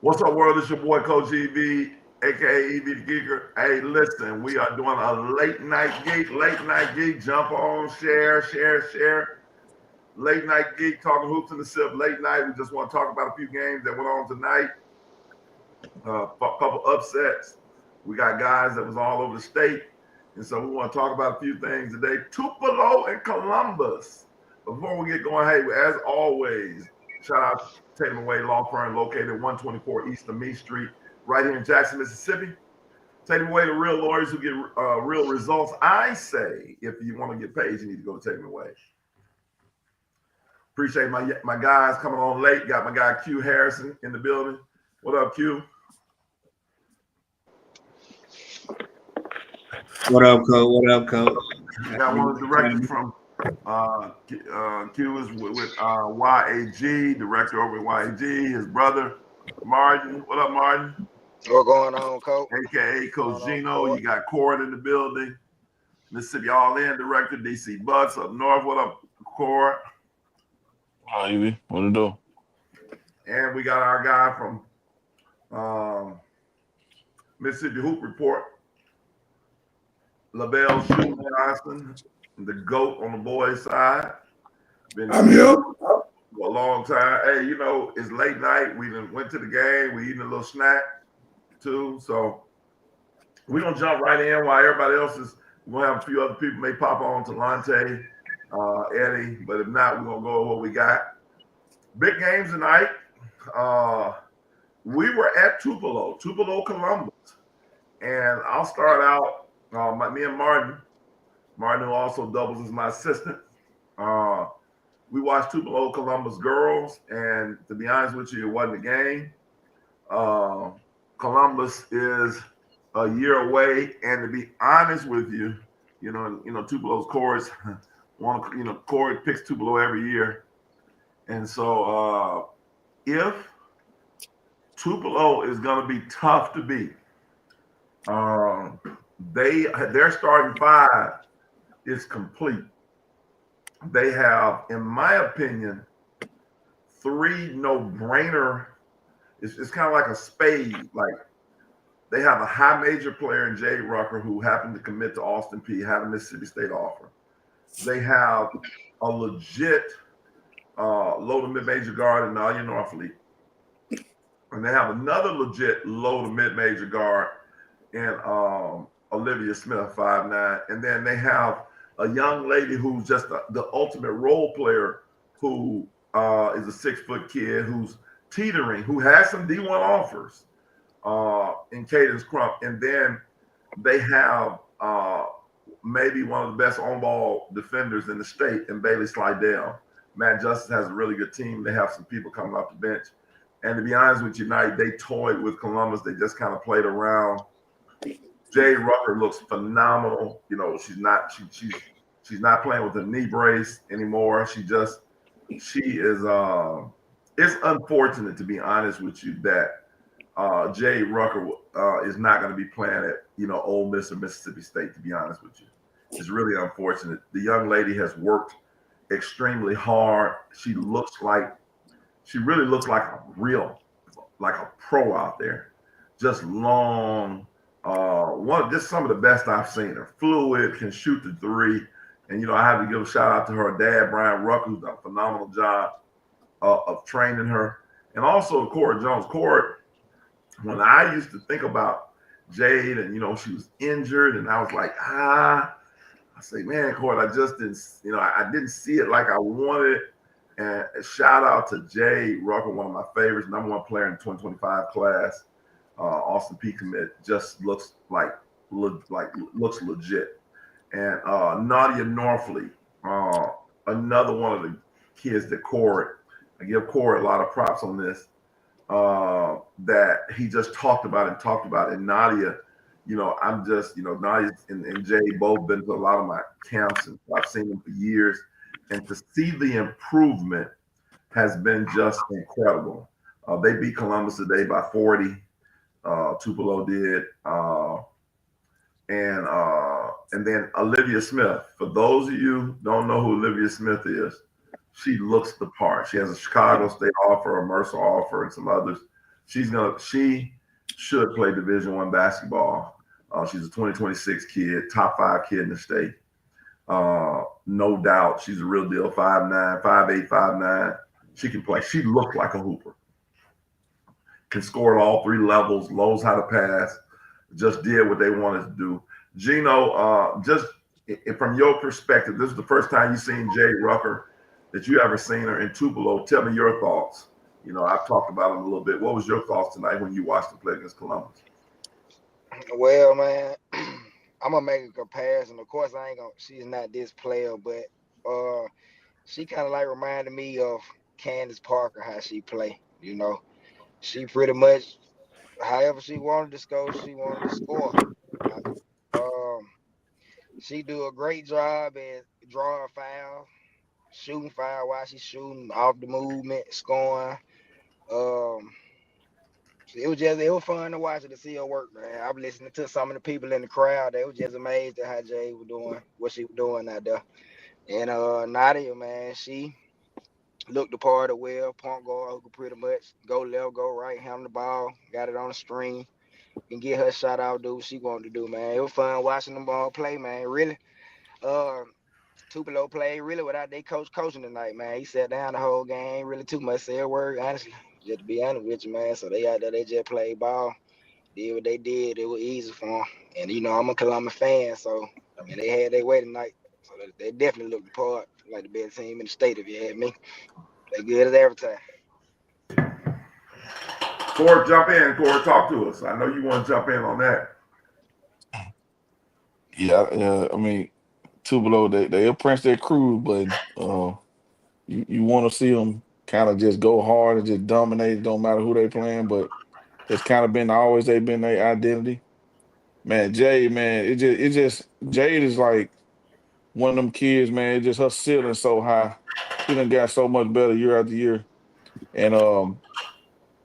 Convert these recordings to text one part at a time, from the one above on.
What's up, world? It's your boy, Coach EV, aka EV the Geeker. Hey, listen, we are doing a late night geek. Late night geek. Jump on, share. Late night geek, talking hoops in the sip. Late night. We just want to talk about a few games that went on tonight. A couple upsets. We got guys that was all over the state, and so we want to talk about a few things today. Tupelo and Columbus. Before we get going, hey, as always, shout out Tatum Away Law Firm located at 124 East of Me Street, right here in Jackson, Mississippi. Tatum Away, the real lawyers who get real results. I say, if you want to get paid, you need to go to Tatum Away. Appreciate my guys coming on late. Got my guy Q Harrison in the building. What up, Q? What up, Coach? What up, Coach? Got one of the directors from Q is with YAG, director over at YAG, his brother, Martin. What up, Martin? What's going on, Coach? AKA Coach Gino. You got Cord in the building. Mississippi All-In director, DC Bucks up north. What up, Cord? Hi, Evie. What to do? And we got our guy from Mississippi Hoop Report, LaBelle Johnson, the GOAT on the boys' side. I'm here for a long time. Hey, you know, it's late night. We went to the game. We eating a little snack too. So we're gonna jump right in while everybody else is. We're gonna have a few other people may pop on, Talante, Eddie, but if not, we're gonna go with what we got. Big games tonight. We were at Tupelo, Columbus, and I'll start out. Me and Martin, who also doubles as my assistant. We watched Tupelo Columbus girls, and to be honest with you, it wasn't a game. Columbus is a year away, and to be honest with you, you know Tupelo's chorus, Corey picks Tupelo every year, and so if Tupelo is going to be tough to beat, their starting five is complete. They have, in my opinion, three no-brainer. It's kind of like a spade. Like they have a high major player in Jay Rucker who happened to commit to Austin Peay, had a Mississippi State offer. They have a legit low to mid-major guard in Nadia Norfleet. And they have another legit low to mid-major guard in Olivia Smith, 5'9". And then they have a young lady who's just the ultimate role player who is a 6-foot kid who's teetering, who has some D1 offers in Cadence Crump. And then they have maybe one of the best on-ball defenders in the state in Bailey Slidell. Matt Justice has a really good team. They have some people coming off the bench. And to be honest with you, tonight, they toyed with Columbus. They just kind of played around. Jay Rucker looks phenomenal. You know, she's not playing with a knee brace anymore. She is it's unfortunate, to be honest with you, that Jay Rucker is not going to be playing at Ole Miss or Mississippi State, to be honest with you. It's really unfortunate. The young lady has worked extremely hard. She really looks like a pro out there. Just long. Just some of the best I've seen her. Fluid, can shoot the three. And, I have to give a shout out to her dad, Brian Rucker, who's done a phenomenal job of training her. And also Cord Jones. Cord, when I used to think about Jade and, she was injured and I was like, I say, man, Cord, I just didn't, I didn't see it like I wanted. And a shout out to Jade Rucker, one of my favorites, number one player in the 2025 class. Austin Peay commit, just looks legit. And Nadia Norfleet, another one of the kids that I give Corey a lot of props on this, that he just talked about. And Nadia, I'm just, Nadia and Jay both been to a lot of my camps, and I've seen them for years. And to see the improvement has been just incredible. They beat Columbus today by 40. Tupelo did. And then Olivia Smith. For those of you who don't know who Olivia Smith is, she looks the part. She has a Chicago State offer, a Mercer offer, and some others. She should play Division I basketball. She's a 2026 kid, top 5 kid in the state. No doubt, she's a real deal. 5'9", 5'8", 5'9". She can play. She looks like a hooper. Can score at all 3 levels. Knows how to pass. Just did what they wanted to do. Gino, just from your perspective, this is the first time you've seen Jade Rucker that you ever seen her in Tupelo. Tell me your thoughts. I've talked about him a little bit. What was your thoughts tonight when you watched him play against Columbus? Well, man, I'm gonna make a comparison. Of course, I ain't gonna. She's not this player, but she kind of like reminded me of Candace Parker, how she play. She pretty much, however she wanted to score, she wanted to score. Um, she do a great job at drawing foul, shooting foul while she's shooting off the movement, scoring. Um, it was fun to watch it, to see her work, man. I'm listening to some of the people in the crowd. They were just amazed at how Jay was doing, what she was doing out there. And Nadia, man, she looked the part of well, point guard who could pretty much go left, go right, handle the ball, got it on the string, and get her shot out, do what she wanted to do, man. It was fun watching them ball play, man. Really, Tupelo played really without their coaching tonight, man. He sat down the whole game, ain't really too much said word, honestly. Just to be honest with you, man. So they out there, they just played ball, did what they did. It was easy for them. And I'm a Columbus fan, so they had their way tonight. So they definitely looked the part, like the best team in the state, if you had me. They good as every time. Corey, jump in. Corey, talk to us. I know you want to jump in on that. Yeah. Tupelo, they'll press their crew, but you want to see them kind of just go hard and just dominate. It don't matter who they playing, but it's kind of been always they've been their identity. Man, Jade, man, it just Jade is like one of them kids, man. It's just her ceiling so high. She done got so much better year after year. And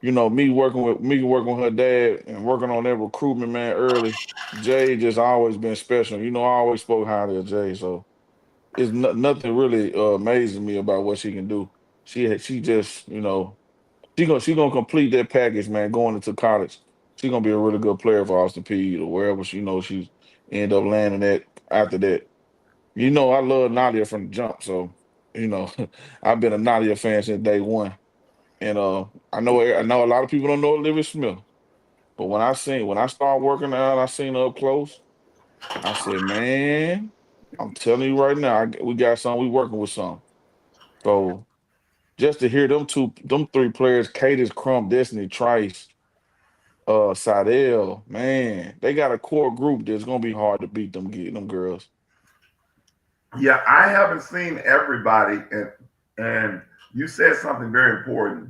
me working with her dad and working on that recruitment, man, early. Jay just always been special. I always spoke highly of Jay, so it's nothing really amazing me about what she can do. She just she gonna complete that package, man. Going into college, she gonna be a really good player for Austin Peay or wherever she's end up landing at after that. I love Nadia from the jump, so you know I've been a Nadia fan since day one. And I know a lot of people don't know Olivia Smith, but when I started working out, I seen her up close. I said, man, I'm telling you right now, we got some. We working with some. So just to hear them 3 players, Cadis Crump, Destiny Trice, Seidel, man, they got a core group that's gonna be hard to beat them girls. Yeah, I haven't seen everybody, and you said something very important.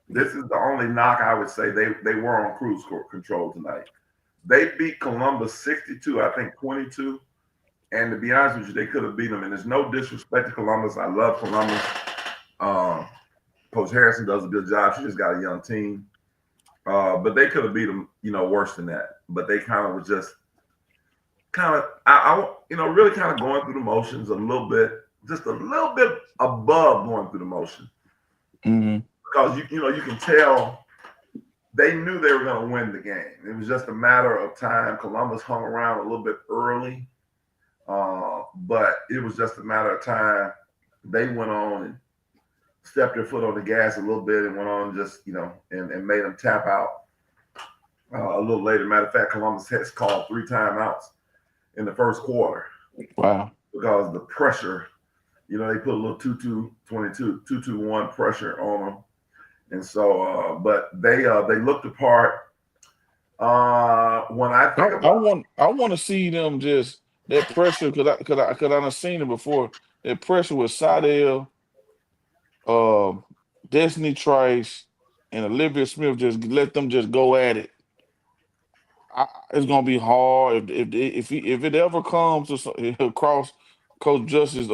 This is the only knock I would say they were on cruise control tonight. They beat Columbus 62, I think 22. And to be honest with you, they could have beat them. And there's no disrespect to Columbus. I love Columbus. Coach Harrison does a good job. She just got a young team. But they could have beat them, worse than that. But they kind of was just really kind of going through the motions a little bit, just a little bit above going through the motion. Mm-hmm. Because you can tell they knew they were going to win the game. It was just a matter of time. Columbus hung around a little bit early, but it was just a matter of time. They went on and stepped their foot on the gas a little bit and went on just and made them tap out a little later. Matter of fact, Columbus has called 3 timeouts in the first quarter. Wow. Because the pressure, they put a little 2-2, 22, 2-2-1 pressure on them. And so, but they looked the part. When I think I want to see them just that pressure because I done seen it before. That pressure with Seidel, Destiny Trice, and Olivia Smith, just let them just go at it. It's gonna be hard if it ever comes to across Coach Justice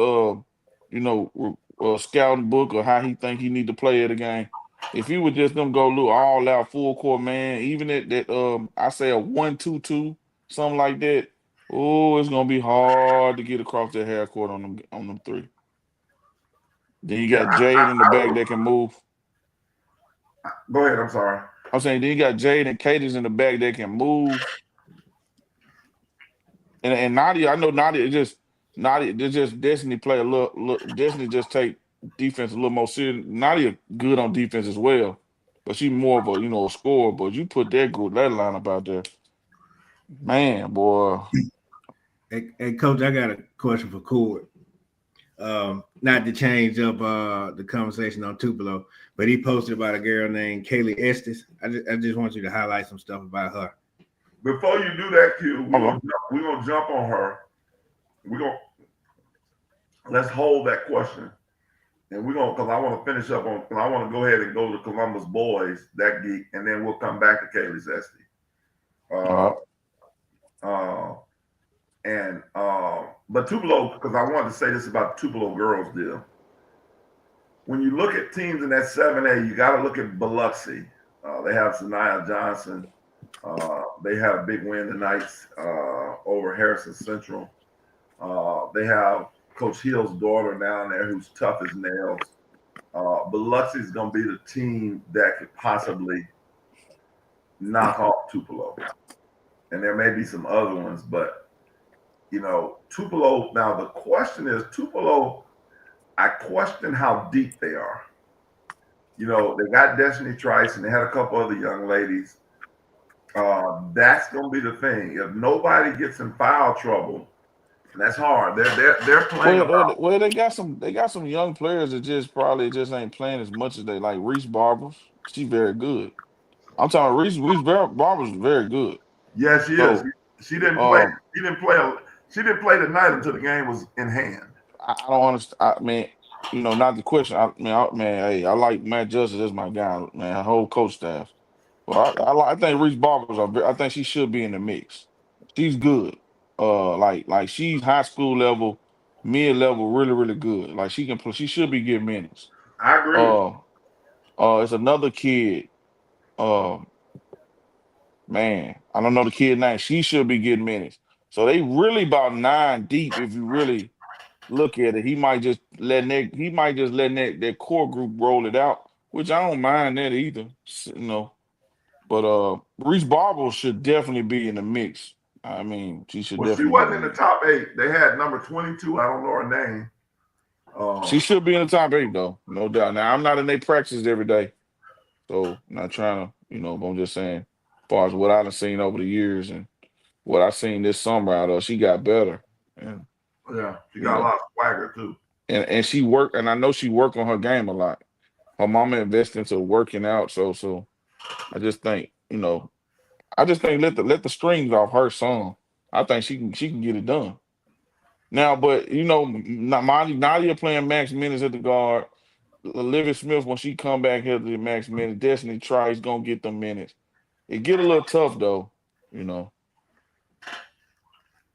scouting book or how he think he need to play at a game. If he would just them go look all out full court, man, even at that I say a 1-2-2, something like that. Oh, it's gonna be hard to get across that half court on them 3. Then you got Jade in the back that can move. Go ahead. I'm sorry. I'm saying then you got Jade and Cadence in the back that can move. And Nadia, I know Nadia just Destiny play a little Destiny just take defense a little more serious. Nadia good on defense as well, but she more of a scorer. But you put that lineup out there, man, boy. Hey, Coach, I got a question for Cord. Not to change up the conversation on Tupelo, but he posted about a girl named Kaylee Estes. I just want you to highlight some stuff about her. Before you do that, Q, we're Okay. gonna jump on her. Let's hold that question. And because I want to finish up I want to go ahead and go to Columbus boys, that geek, and then we'll come back to Kaylee Estes. But Tupelo, because I wanted to say this about the Tupelo girls deal. When you look at teams in that 7A, you got to look at Biloxi. They have Sanaya Johnson. They had a big win tonight over Harrison Central. They have Coach Hill's daughter down there who's tough as nails. Biloxi is going to be the team that could possibly knock off Tupelo. And there may be some other ones, but Tupelo, now the question is, Tupelo, I question how deep they are. They got Destiny Trice and they had a couple other young ladies. That's going to be the thing. If nobody gets in foul trouble, and that's hard. They're playing. Well, they got some young players that probably ain't playing as much as they like. Reese Barbers, she's very good. I'm talking Reese Barbers very good. Yes, she is. She didn't play. She didn't play tonight until the game was in hand. I don't understand. I mean, not the question. Hey, I like Matt Justice as my guy, man. Whole coach staff. Well, I think Reese Barbers I think she should be in the mix. She's good. Like she's high school level, mid level, really, really good. Like she can play. She should be getting minutes. I agree. It's another kid. Man, I don't know the kid name. She should be getting minutes. So they really about 9 deep if you really look at it. He might just let that core group roll it out, which I don't mind that either. But Reese Barber should definitely be in the mix. I mean, she should Well, she definitely be wasn't in the top 8. They had number 22. I don't know her name. She should be in the top 8 though, no doubt. Now I'm not in their practices every day, so I'm not trying to, but I'm just saying, as far as what I've seen over the years and what I've seen this summer out of, she got better. And yeah, she got a lot of swagger too. And she worked, and I know she worked on her game a lot. Her mama invested into working out, so I just think, let the strings off her son. I think she can get it done. Now, but Nadia playing max minutes at the guard. Olivia Smith, when she come back here to the max minutes, Destiny Trice gonna get them minutes. It get a little tough though,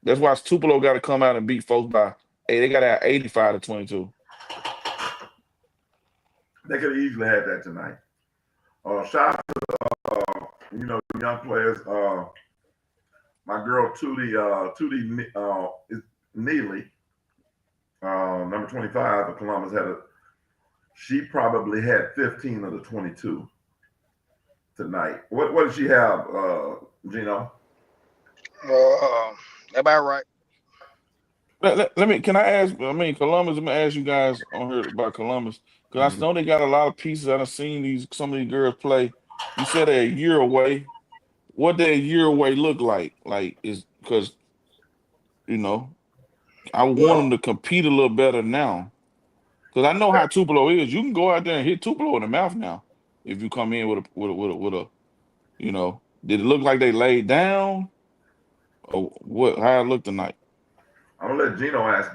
That's why Tupelo got to come out and beat folks by. Hey, they got to have 85-22. They could have easily had that tonight. Shout out to young players. My girl Tootie Neely, number 25 of Columbus she probably had 15 of the 22 tonight. What did she have, Gino? About right. Can I ask? Columbus. Let me ask you guys on here about Columbus because I know they got a lot of pieces. I've seen some of these girls play. You said they're a year away. What did a year away look like? Like is because I want them to compete a little better now. Because I know how Tupelo is. You can go out there and hit Tupelo in the mouth now if you come in with a Did it look like they laid down or what? How it looked tonight? I'm gonna let Gino answer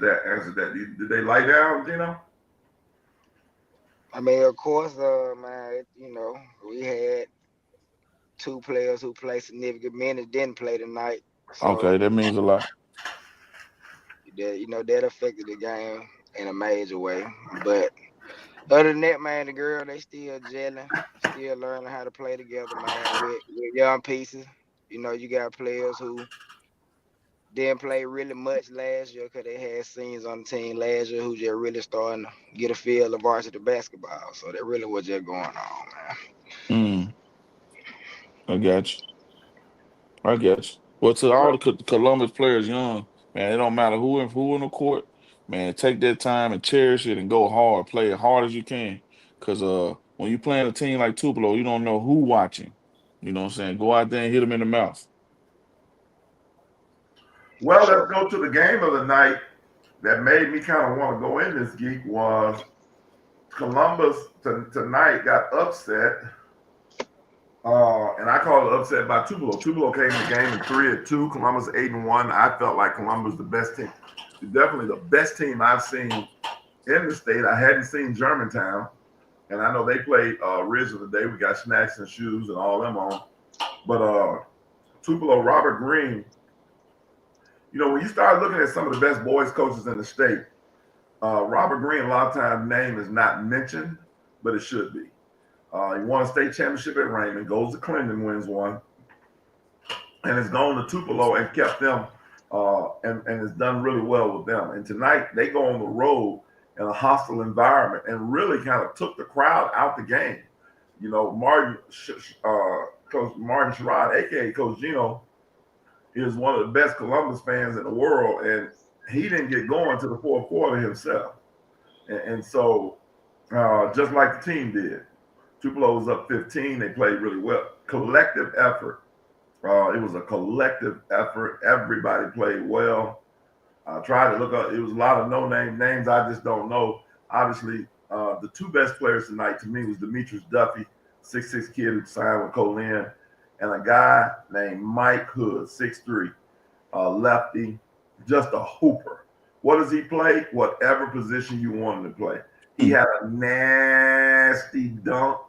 that. Did they lie down, Gino? I mean, of course, man. We had 2 players who played significant minutes didn't play tonight. So, Okay, that means a lot. That affected the game in a major way. But other than that, man, the girl they still gelling, still learning how to play together, man. With young pieces, you got players who didn't play really much last year because they had seniors on the team last year who just really starting to get a feel of varsity basketball. So that really was just going on, man. I got you. I got you. Well, to all the Columbus players, young man, it don't matter who in the court, man. Take that time and cherish it and go hard. Play as hard as you can, cause when you playing a team like Tupelo, you don't know who watching. You know what I'm saying? Go out there and hit them in the mouth. Well, let's go to the game of the night that made me kind of want to go in this, Geek, was Columbus tonight got upset. And I call it upset by Tupelo. Tupelo came in the game in 3-2. Columbus 8-1. I felt like Columbus was the best team. Definitely the best team I've seen in the state. I hadn't seen Germantown. And I know they played Riz of the day. We got snacks and shoes and all them on. But Tupelo, Robert Green, you know, when you start looking at some of the best boys coaches in the state, Robert Green, a lot of times, name is not mentioned, but it should be. He won a state championship at Raymond, goes to Clinton, wins one, and has gone to Tupelo and kept them and has done really well with them. And tonight they go on the road in a hostile environment and really kind of took the crowd out the game. You know, Coach Martin Sherrod, aka Coach Gino, is one of the best Columbus fans in the world, and he didn't get going to the fourth quarter himself. And so just like the team did. Tupelo was up 15. They played really well. Collective effort. It was a collective effort. Everybody played well. I tried to look up. It was a lot of no-name names I just don't know. Obviously, the two best players tonight to me was Demetrius Duffy, 6'6" kid who signed with Colin, and a guy named Mike Hood, 6'3", lefty, just a hooper. What does he play? Whatever position you want him to play. He had a nasty dunk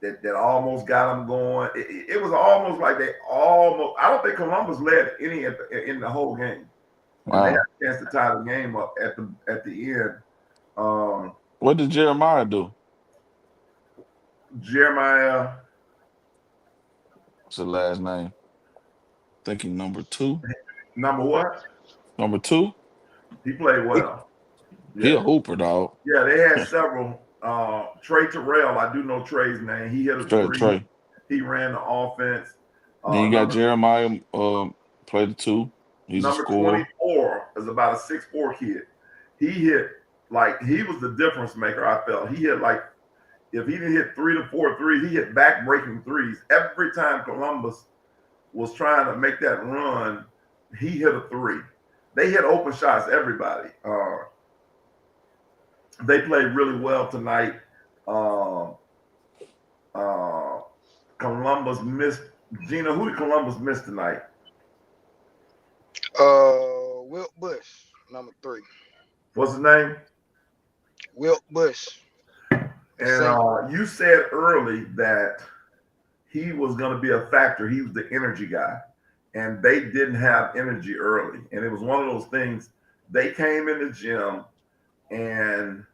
that almost got him going. It was almost like I don't think Columbus led any in the whole game. Wow. And they had a chance to tie the game up at the end. What did Jeremiah do? Jeremiah. What's the last name? Thinking number 2. Number what? Number 2. He played well. He a hooper, dog. Yeah, they had several. Trey Terrell, I do know Trey's name. He hit a three. Trey. He ran the offense. Then you got Jeremiah play the 2. He's number a scorer. 24 is about a 6'4" kid. He hit he was the difference maker, I felt. He hit if he didn't hit 3 to 4 threes, he hit back-breaking threes. Every time Columbus was trying to make that run, he hit a 3. They hit open shots, everybody. They played really well tonight. Columbus missed. Gina, who did Columbus miss tonight? Wilt Bush, number 3. What's his name? Wilt Bush. And you said early that he was going to be a factor. He was the energy guy. And they didn't have energy early. And it was one of those things. They came in the gym and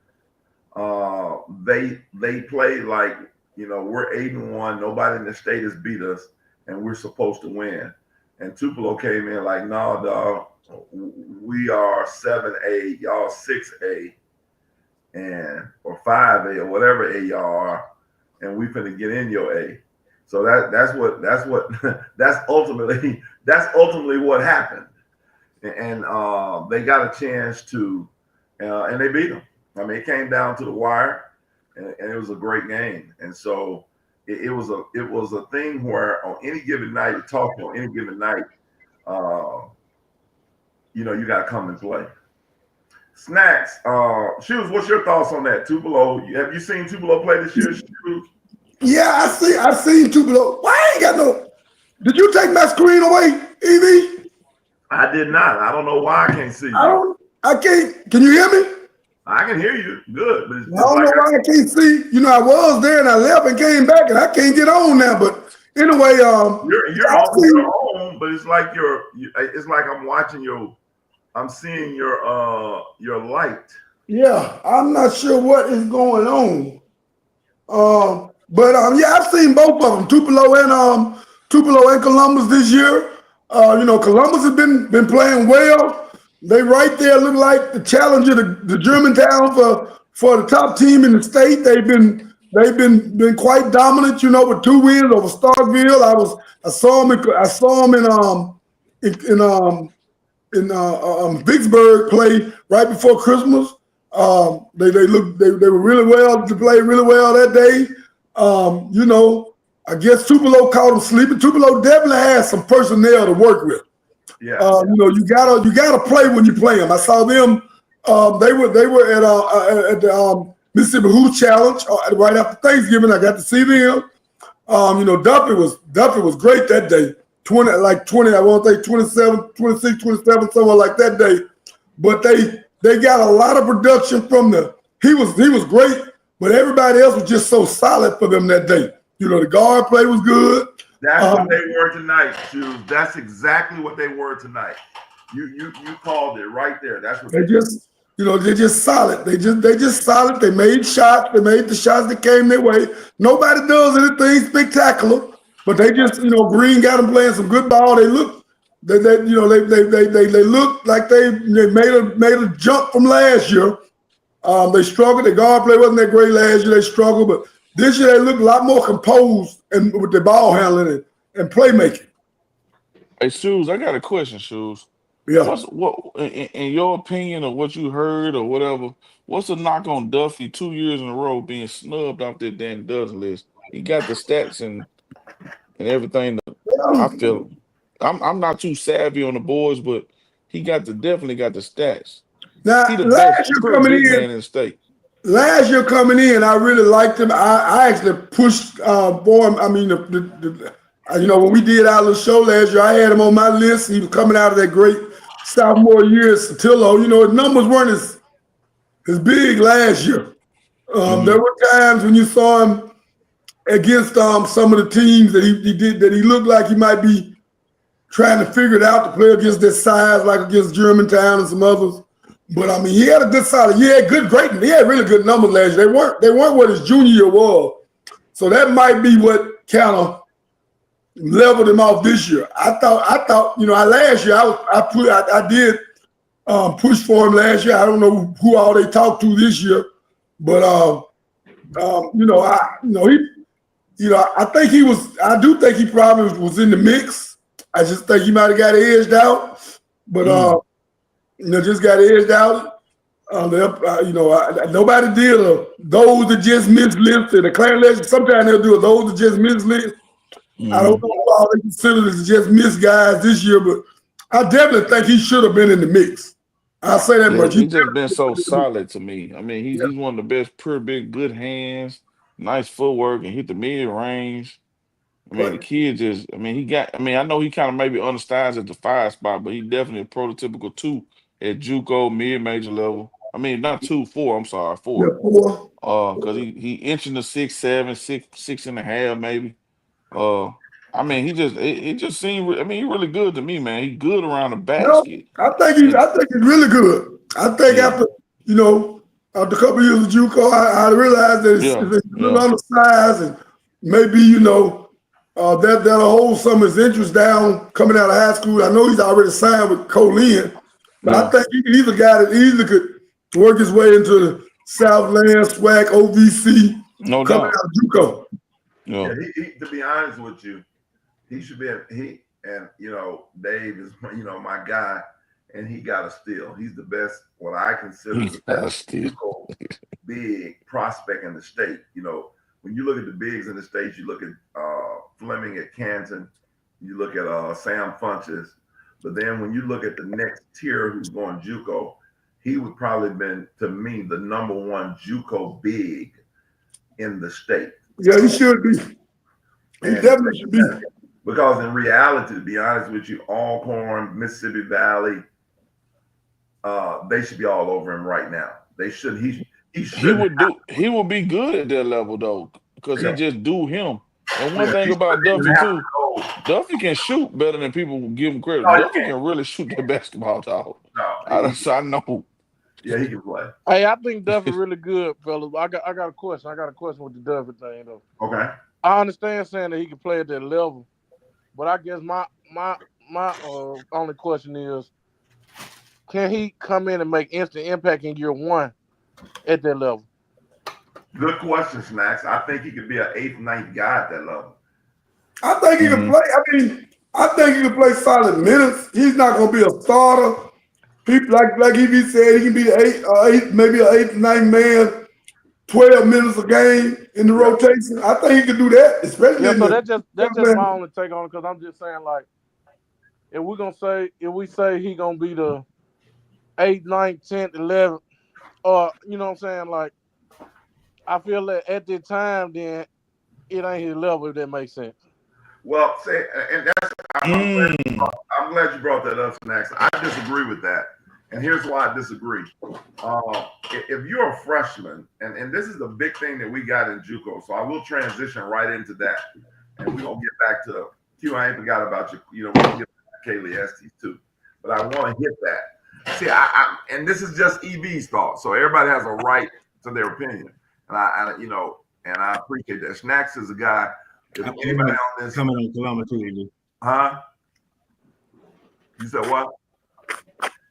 they played like, you know, we're 8-1. Nobody in the state has beat us, and we're supposed to win. And Tupelo came in like, no, dog, we are 7A, y'all 6A, or 5A or whatever A y'all are, and we finna get in your A. So that's ultimately what happened. And they got a chance to, and they beat them. I mean, it came down to the wire, and it was a great game. And so it was a thing where on any given night, on any given night, you know, you got to come and play. Snacks, Shoes, what's your thoughts on that? Tupelo, have you seen Tupelo play this year, Shoes? Yeah, I seen Tupelo. Why I ain't got no? Did you take my screen away, EV? I did not. I don't know why I can't see you. I can't. Can you hear me? I can hear you good, but I don't know why I can't see. You know, I was there and I left and came back and I can't get on now. But anyway, you're on, but it's like it's like I'm watching I'm seeing your light. Yeah, I'm not sure what is going on. But yeah, I've seen both of them, Tupelo and Columbus this year. You know, Columbus has been playing well. They right there look like the challenger to Germantown for the top team in the state. They've been they've been quite dominant, with 2 wins over Starkville. I saw him in Vicksburg play right before Christmas. They were really well to play really well that day. I guess Tupelo caught him sleeping. Tupelo definitely has some personnel to work with. Yeah. You gotta play when you play them. I saw them. They were at the Mississippi Who Challenge right after Thanksgiving. I got to see them. Duffy was great that day. 20, I want to say 27, 26, 27, somewhere like that day. But they got a lot of production from he was great, but everybody else was just so solid for them that day. The guard play was good. That's what they were tonight, Shoes. That's exactly what they were tonight. You called it right there. That's what they're just solid. They just solid. They made shots. They made the shots that came their way. Nobody does anything spectacular, but they just Green got them playing some good ball. They look they look like they made a jump from last year. They struggled. The guard play wasn't that great last year. They struggled, but this year they look a lot more composed and with the ball handling and playmaking. Hey, Shoes, I got a question, Shoes. Yeah. What in your opinion or what you heard or whatever? What's the knock on Duffy 2 years in a row being snubbed off that damn dozen list? He got the stats and everything. I feel I'm not too savvy on the boards, but he definitely got the stats. Now, He the best pure big man in the state. Last year coming in, I really liked him. I actually pushed for him. I mean, when we did our little show last year, I had him on my list. He was coming out of that great sophomore year at Satillo. His numbers weren't as big last year. There were times when you saw him against some of the teams that he looked like he might be trying to figure it out to play against their size, like against Germantown and some others. But I mean, he had a good solid. He had really good numbers last year. They weren't what his junior year was. So that might be what kind of leveled him off this year. I thought, last year I did push for him last year. I don't know who all they talked to this year, but I do think he probably was in the mix. I just think he might have got edged out, but just got edged out. Nobody did those that just missed list and the clan legend. Sometimes they'll do those that just missed list. I don't know why they consider this just missed guys this year, but I definitely think he should have been in the mix. I'll say that much. He's just been so solid to me. I mean, he's one of the best, pure big, good hands, nice footwork, and hit the mid range. I mean, the kid just, I know he kind of maybe understands at the 5 spot, but he definitely a prototypical 2 at JUCO, mid-major level. I mean, not 2, 4, I'm sorry, 4. Yeah, 4. Because he inching the 6'7", 6.5 maybe. It just seemed, he really good to me, man. He good around the basket. I think he's really good. I think after a couple of years of JUCO, I realized that it's on the size and maybe, that'll hold some of his interest down coming out of high school. I know he's already signed with Colin, but I think he's a guy that easily could work his way into the Southland, SWAC, OVC, no coming doubt. out of JUCO. Yeah, to be honest with you, he should be. Dave is my guy, and he got a steal. He's the best. What I consider the best big prospect in the state. When you look at the bigs in the state, you look at Fleming at Canton, you look at Sam Funches, but then when you look at the next tier who's going JUCO, he would probably been, to me, the number 1 JUCO big in the state. Yeah, he should be. He definitely should be. Because in reality, to be honest with you, Alcorn, Mississippi Valley, they should be all over him right now. They should. He would be good at that level though, because he just do him. And one thing about Duffy too, Duffy can shoot better than people give him credit. Duffy can really shoot that basketball, dog. I know. Yeah, he can play. Hey, I think Duffy really good, fellas. I got a question. I got a question with the Duffy thing though. Okay. I understand saying that he can play at that level, but I guess my only question is, can he come in and make instant impact in year 1 at that level? Good question, Snacks. I think he could be an 8th, 9th guy at that level. I think he can Mm-hmm. play. I mean, I think he can play solid minutes. He's not going to be a starter. He, like he said, he can be eight, maybe an 8th, 9th man, 12 minutes a game in the Yeah. rotation. I think he can do that, especially Yeah, in so the that's just my only take on it because I'm just saying like if we say he gonna be the 8th, 9th, 10th, 11th, or you know what I'm saying, like I feel that at this time then it ain't his level if that makes sense. Well, say, and that's Mm. I'm glad you brought that up, Snacks. I disagree with that, and here's why I disagree. If you're a freshman, and this is the big thing that we got in JUCO, so I will transition right into that, and we're gonna get back to Q. I ain't forgot about you. You know, we're gonna get back to Kaylee Estes too, but I want to hit that. See, and this is just EB's thought, so everybody has a right to their opinion, and and I appreciate that. Snacks is a guy. If anybody on this, coming on Columbus too, huh? You said what?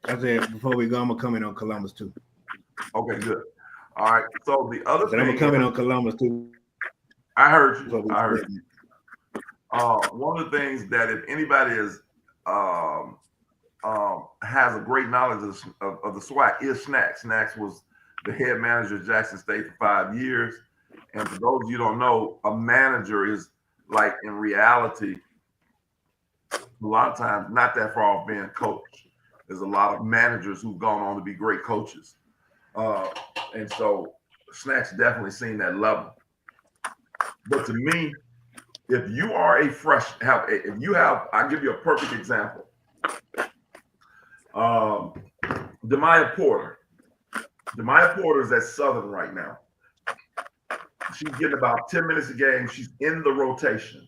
I said before we go, I'm gonna comment on Columbus too. Okay, good. All right. So the other I'm gonna thing, comment on Columbus too. I heard you. I heard you. One of the things that if anybody is has a great knowledge of the SWAC is Snacks. Snacks was the head manager at Jackson State for 5 years. And for those of you who don't know, a manager is like in reality, a lot of times not that far off being a coach. There's a lot of managers who've gone on to be great coaches. And so Snacks definitely seen that level. But to me, if you are a I'll give you a perfect example. Demaya Porter. Demaya Porter is at Southern right now. She's getting about 10 minutes a game. She's in the rotation.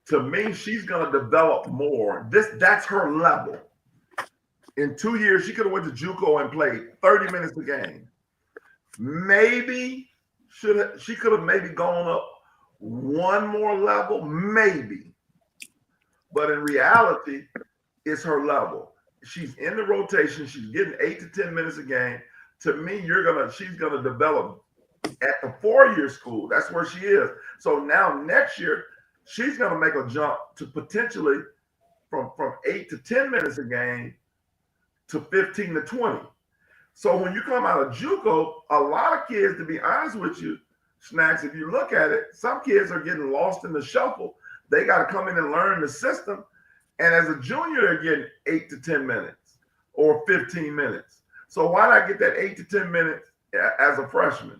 To me, she's going to develop more. That's her level. In 2 years, she could have went to JUCO and played 30 minutes a game. Maybe she could have maybe gone up one more level, maybe. But in reality, it's her level. She's in the rotation. She's getting 8 to 10 minutes a game. To me, she's gonna develop at the 4-year school. That's where she is. So now next year, she's gonna make a jump to potentially from 8 to 10 minutes a game to 15 to 20. So when you come out of JUCO, a lot of kids, to be honest with you, Snacks, if you look at it, some kids are getting lost in the shuffle. They got to come in and learn the system. And as a junior, they're getting 8 to 10 minutes or 15 minutes. So why not get that 8 to 10 minutes as a freshman?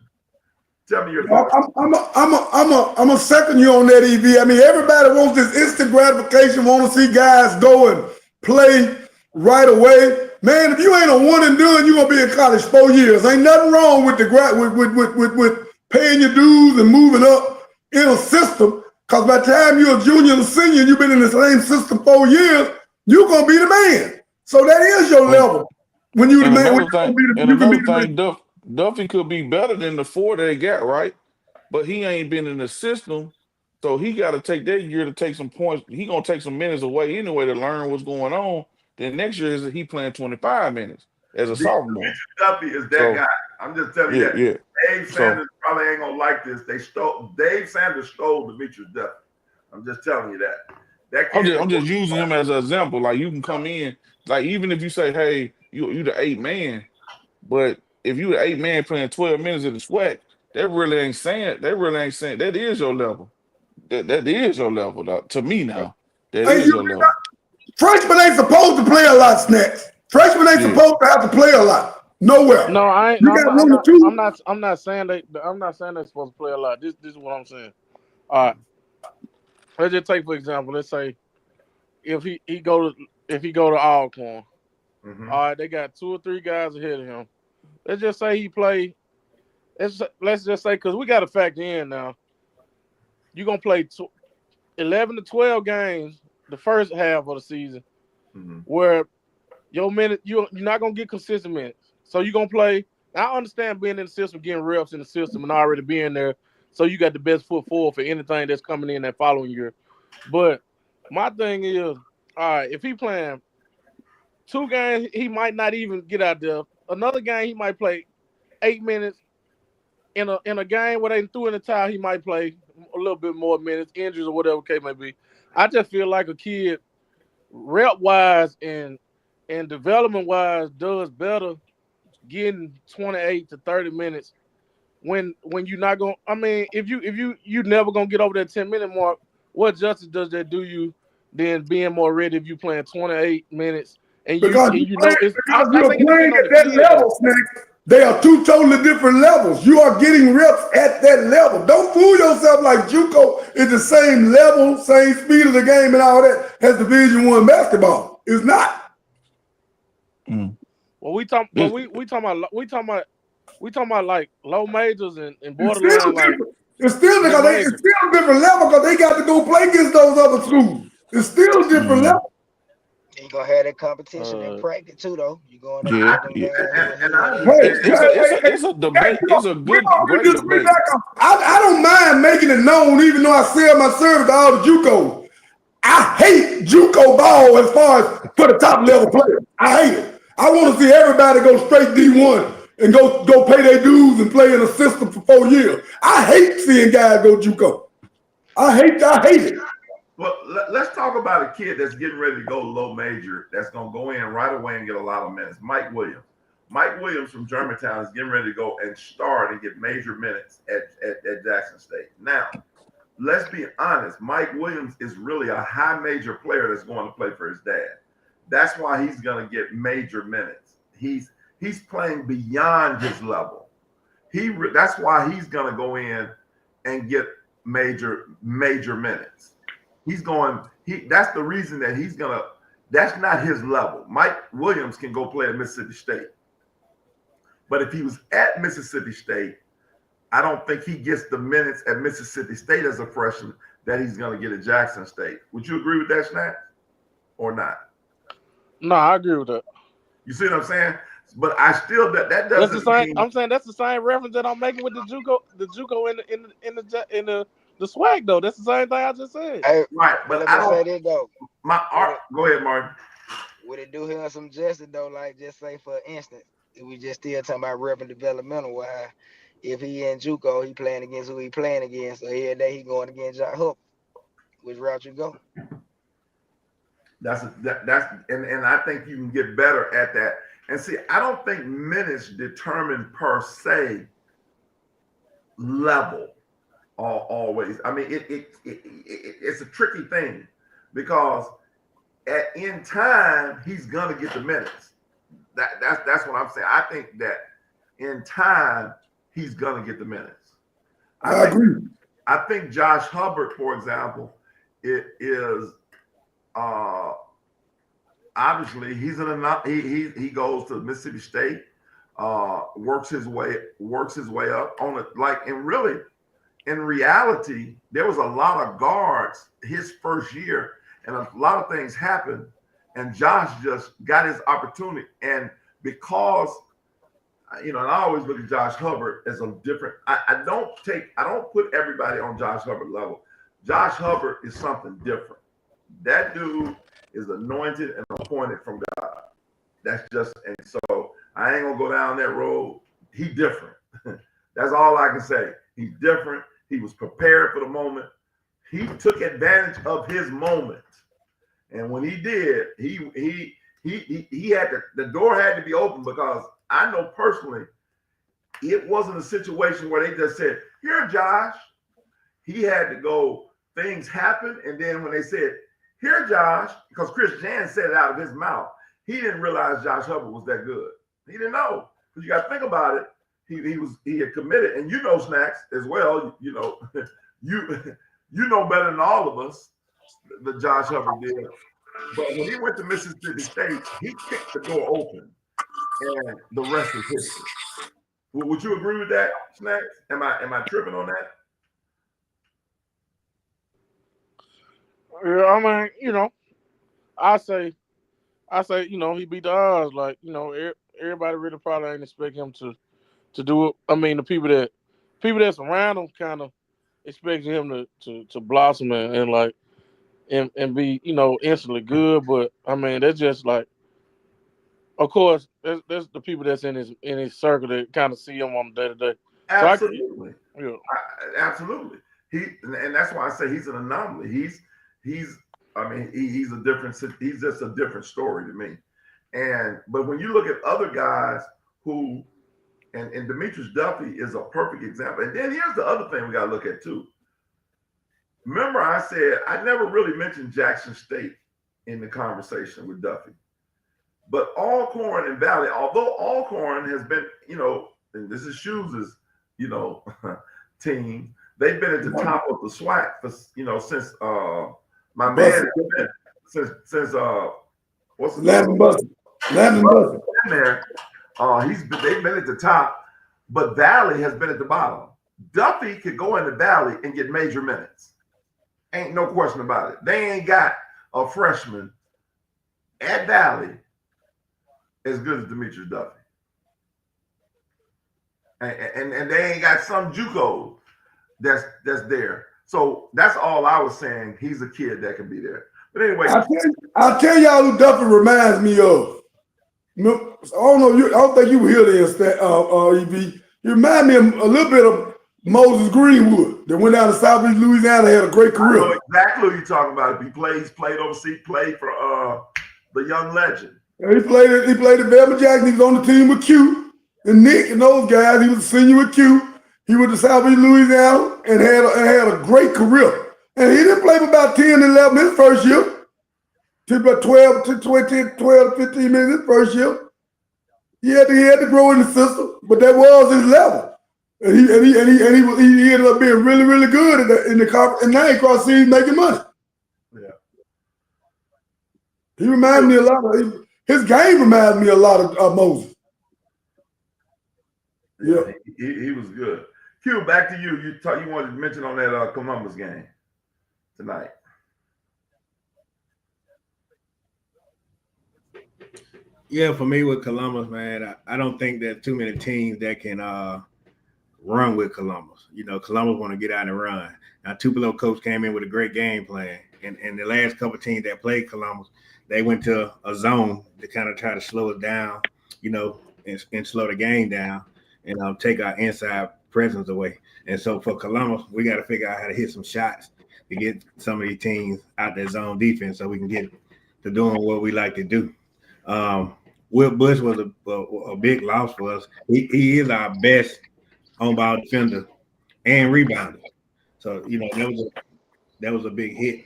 Tell me your thoughts. I'm a second you on that, EV. I mean, everybody wants this instant gratification, want to see guys go and play right away. Man, if you ain't a one and done, you're gonna be in college 4 years. Ain't nothing wrong with with paying your dues and moving up in a system. Because by the time you're a junior and a senior, you've been in the same system 4 years, you're gonna be the man. So that is your level. When you the And man, when another thing, you can be the man. Duffy could be better than the 4 they got, right? But he ain't been in the system, so he got to take that year to take some points. He gonna take some minutes away anyway to learn what's going on. Then next year is he playing 25 minutes as a sophomore. Duffy is that So guy. I'm just telling you yeah, that. yeah. Dave So Sanders probably ain't gonna like this. Dave Sanders stole Demetrius Duffy. I'm just telling you that. That kid I'm just using him as an example. Like you can come in, like even if you say, hey, you the 8 man, but if you the 8 man playing 12 minutes in the sweat, that really ain't saying that is your level. That is your level to me now. That Hey, is your level. freshmen ain't supposed to play a lot, Snacks. Freshmen ain't Yeah. supposed to have to play a lot. Nowhere. No, I ain't. You No, got one or two. I'm not saying they. I'm not saying they're supposed to play a lot. This is what I'm saying. All right. Let's just take for example. Let's say if he go to Alcorn. Mhm. All right, they got 2 or 3 guys ahead of him. Let's just say he play. Let's just say because we got to factor in now. You're gonna play 11 to 12 games the first half of the season, where your minute you're not gonna get consistent minutes. So you're gonna play. I understand being in the system, getting reps in the system, and already being there, so you got the best foot forward for anything that's coming in that following year. But my thing is, all right, if he playing 2 games, he might not even get out there. Another game, he might play 8 minutes, in a game where they threw in the towel, he might play a little bit more minutes, injuries or whatever case may be. I just feel like a kid, rep wise and development wise, does better getting 28 to 30 minutes when you're not going. I mean, if you never gonna get over that 10-minute mark, what justice does that do you than being more ready if you playing 28 minutes and Because you know it's. because I you're think it playing depends on at the that kid though. level, Snacks. They are two totally different levels. You are getting reps at that level. Don't fool yourself like JUCO is the same level, same speed of the game and all that as Division I basketball. It's not. Mm. Well, we talking like low majors and It's still borderline like different. It's still mid because it's major. still a different level because they got to go play against those other schools. It's still a different Mm. level. You gonna have that competition in Uh, practice too, though. You going up Yeah, against them yeah. guys and who I are there. Hey, understand. It's a debate. It's a we good, already great disagree debate. back on. I don't mind making it known, even though I sell my service to all the JUCOs. I hate JUCO ball as far as for the top level players. I hate it. I want to see everybody go straight D1 and go pay their dues and play in a system for 4 years. I hate seeing guys go JUCO. I hate it. Well, let's talk about a kid that's getting ready to go low major that's going to go in right away and get a lot of minutes. Mike Williams. Mike Williams from Germantown is getting ready to go and start and get major minutes at Jackson State. Now, let's be honest. Mike Williams is really a high major player that's going to play for his dad. That's why he's going to get major minutes. He's playing beyond his level. That's why he's going to go in and get major minutes. He's going. That's the reason that he's gonna. That's not his level. Mike Williams can go play at Mississippi State, but if he was at Mississippi State, I don't think he gets the minutes at Mississippi State as a freshman that he's gonna get at Jackson State. Would you agree with that, Snap, or not? no, I agree with that. You see what I'm saying? But I still that That's the doesn't same. mean I'm saying that's the same reference that I'm making with the JUCO in the swag though. That's the same thing I just said. Hey, right. but But let I me say don't. this though. My art. Go ahead, Martin. Would it do him some justice though? Like just say for instance, if we just still talking about rep and developmental, why if he in JUCO, he playing against who he playing against, so every day he going against Jock Hook. Which route you go? That's and I think you can get better at that. And see, I don't think minutes determine per se level always. I mean, it's a tricky thing because in time he's gonna get the minutes. That's what I'm saying. I think that in time he's gonna get the minutes. I agree. I think Josh Hubbard, for example, it is obviously he's he goes to Mississippi State, works his way up on it. Like in reality, there was a lot of guards his first year, and a lot of things happened, and Josh just got his opportunity. And because and I always look at Josh Hubbard as a different. I don't put everybody on Josh Hubbard level. Josh Hubbard is something different. That dude is anointed and appointed from God. That's just, and so I ain't gonna go down that road. He different. That's all I can say. He's different. He was prepared for the moment. He took advantage of his moment, and when he did, he had the door had to be open because I know personally, it wasn't a situation where they just said, "Here, Josh." He had to go. Things happened, and then when they said, "Here, Josh," because Chris Jan said it out of his mouth, he didn't realize Josh Hubbard was that good. He didn't know. Because you got to think about it. He had committed, and Snacks as well. You know better than all of us that Josh Hubbard did. But when he went to Mississippi State, he kicked the door open, and the rest is history. Would you agree with that, Snacks? Am I tripping on that? Yeah, I mean, I say, he beat the odds. Like, everybody really probably ain't expect him to do it. I mean, the people that's around him kind of expect him to blossom and like and be instantly good. But I mean, that's just like, of course, there's the people that's in his circle that kind of see him on the day to day. Absolutely. Yeah. Absolutely. And that's why I say he's an anomaly. He's he's a different, he's just a different story to me. But when you look at other guys who, and Demetrius Duffy is a perfect example. And then here's the other thing we got to look at too. Remember, I said I never really mentioned Jackson State in the conversation with Duffy. But Alcorn and Valley, although Alcorn has been, and this is Shoes' team, they've been at the top of the SWAC for, since my man, since what's the Landon Buster. Landon Buster. there? They've been at the top, but Valley has been at the bottom. Duffy could go in the Valley and get major minutes. Ain't no question about it. They ain't got a freshman at Valley as good as Demetrius Duffy. And they ain't got some JUCO that's there. So that's all I was saying. He's a kid that can be there. But anyway, I'll tell y'all who Duffy reminds me of. I don't think you were here then, EV. You remind me a little bit of Moses Greenwood that went down to Southeast Louisiana, had a great career. I know exactly what you're talking about. He's played overseas, played for the young legend. He played at Bama Jackson. He was on the team with Q and Nick and those guys. He was a senior with Q. He went to Southeast Louisiana and had a great career. And he didn't play for about 10, 11 his first year. Took about 12 to 15 minutes his first year. He had to grow in the system, but that was his level. And he ended up being really, really good in the conference. And now he crossed seas making money. Yeah. He reminds me a lot of his game reminds me a lot of Moses. Yeah, he was good. Q, back to you. You wanted to mention on that Columbus game tonight. Yeah, for me with Columbus, man, I don't think there's too many teams that can run with Columbus. Columbus want to get out and run. Now, Tupelo coach came in with a great game plan, and the last couple of teams that played Columbus, they went to a zone to kind of try to slow it down, and slow the game down and take our inside presence away. And so for Columbus, we got to figure out how to hit some shots to get some of these teams out their zone defense so we can get to doing what we like to do. Will Bush was a big loss for us. He is our best on-ball defender and rebounder. So, that was a big hit.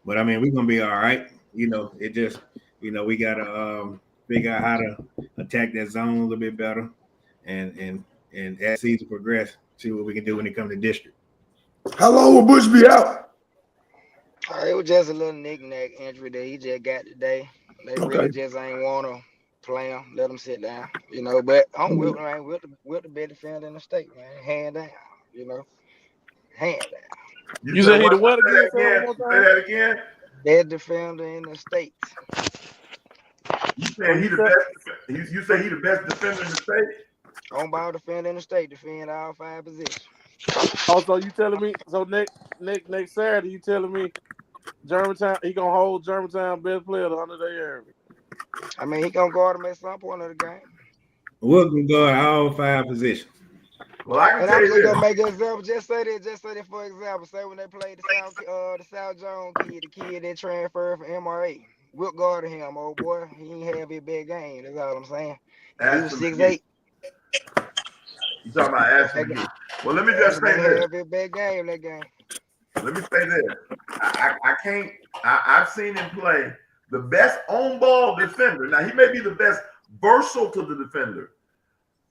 But, I mean, we're going to be all right. It just, we got to figure out how to attack that zone a little bit better and as season progress, see what we can do when it comes to district. How long will Bush be out? It was just a little knick-knack injury that he just got today. They really just ain't want to play him, let him sit down, But I'm Wilton, man. Wilton best defender in the state, man. Hand down, Hand down. You said he the what again? Say that again. Best defender in the state. You say he the best? You say he the best defender in the state? On-ball defender in the state, defend all 5 positions. Oh, so you telling me? So next Saturday, you telling me Germantown? He gonna hold Germantown best player to under their area. I mean, he gonna guard him at some point of the game. We're gonna guard all 5 positions. Well, I can and tell I'm you just this. gonna make an example. Just say that for example. Say when they played the South Jones kid, the kid that transferred from MRA. We'll guard him, old boy. He ain't have a big game. That's all I'm saying. He was 6'8". You talking about Ashton? Well, let me just say this. Have a big game that game. Let me say this. I can't. I've seen him play the best on-ball defender. Now he may be the best versatile to the defender.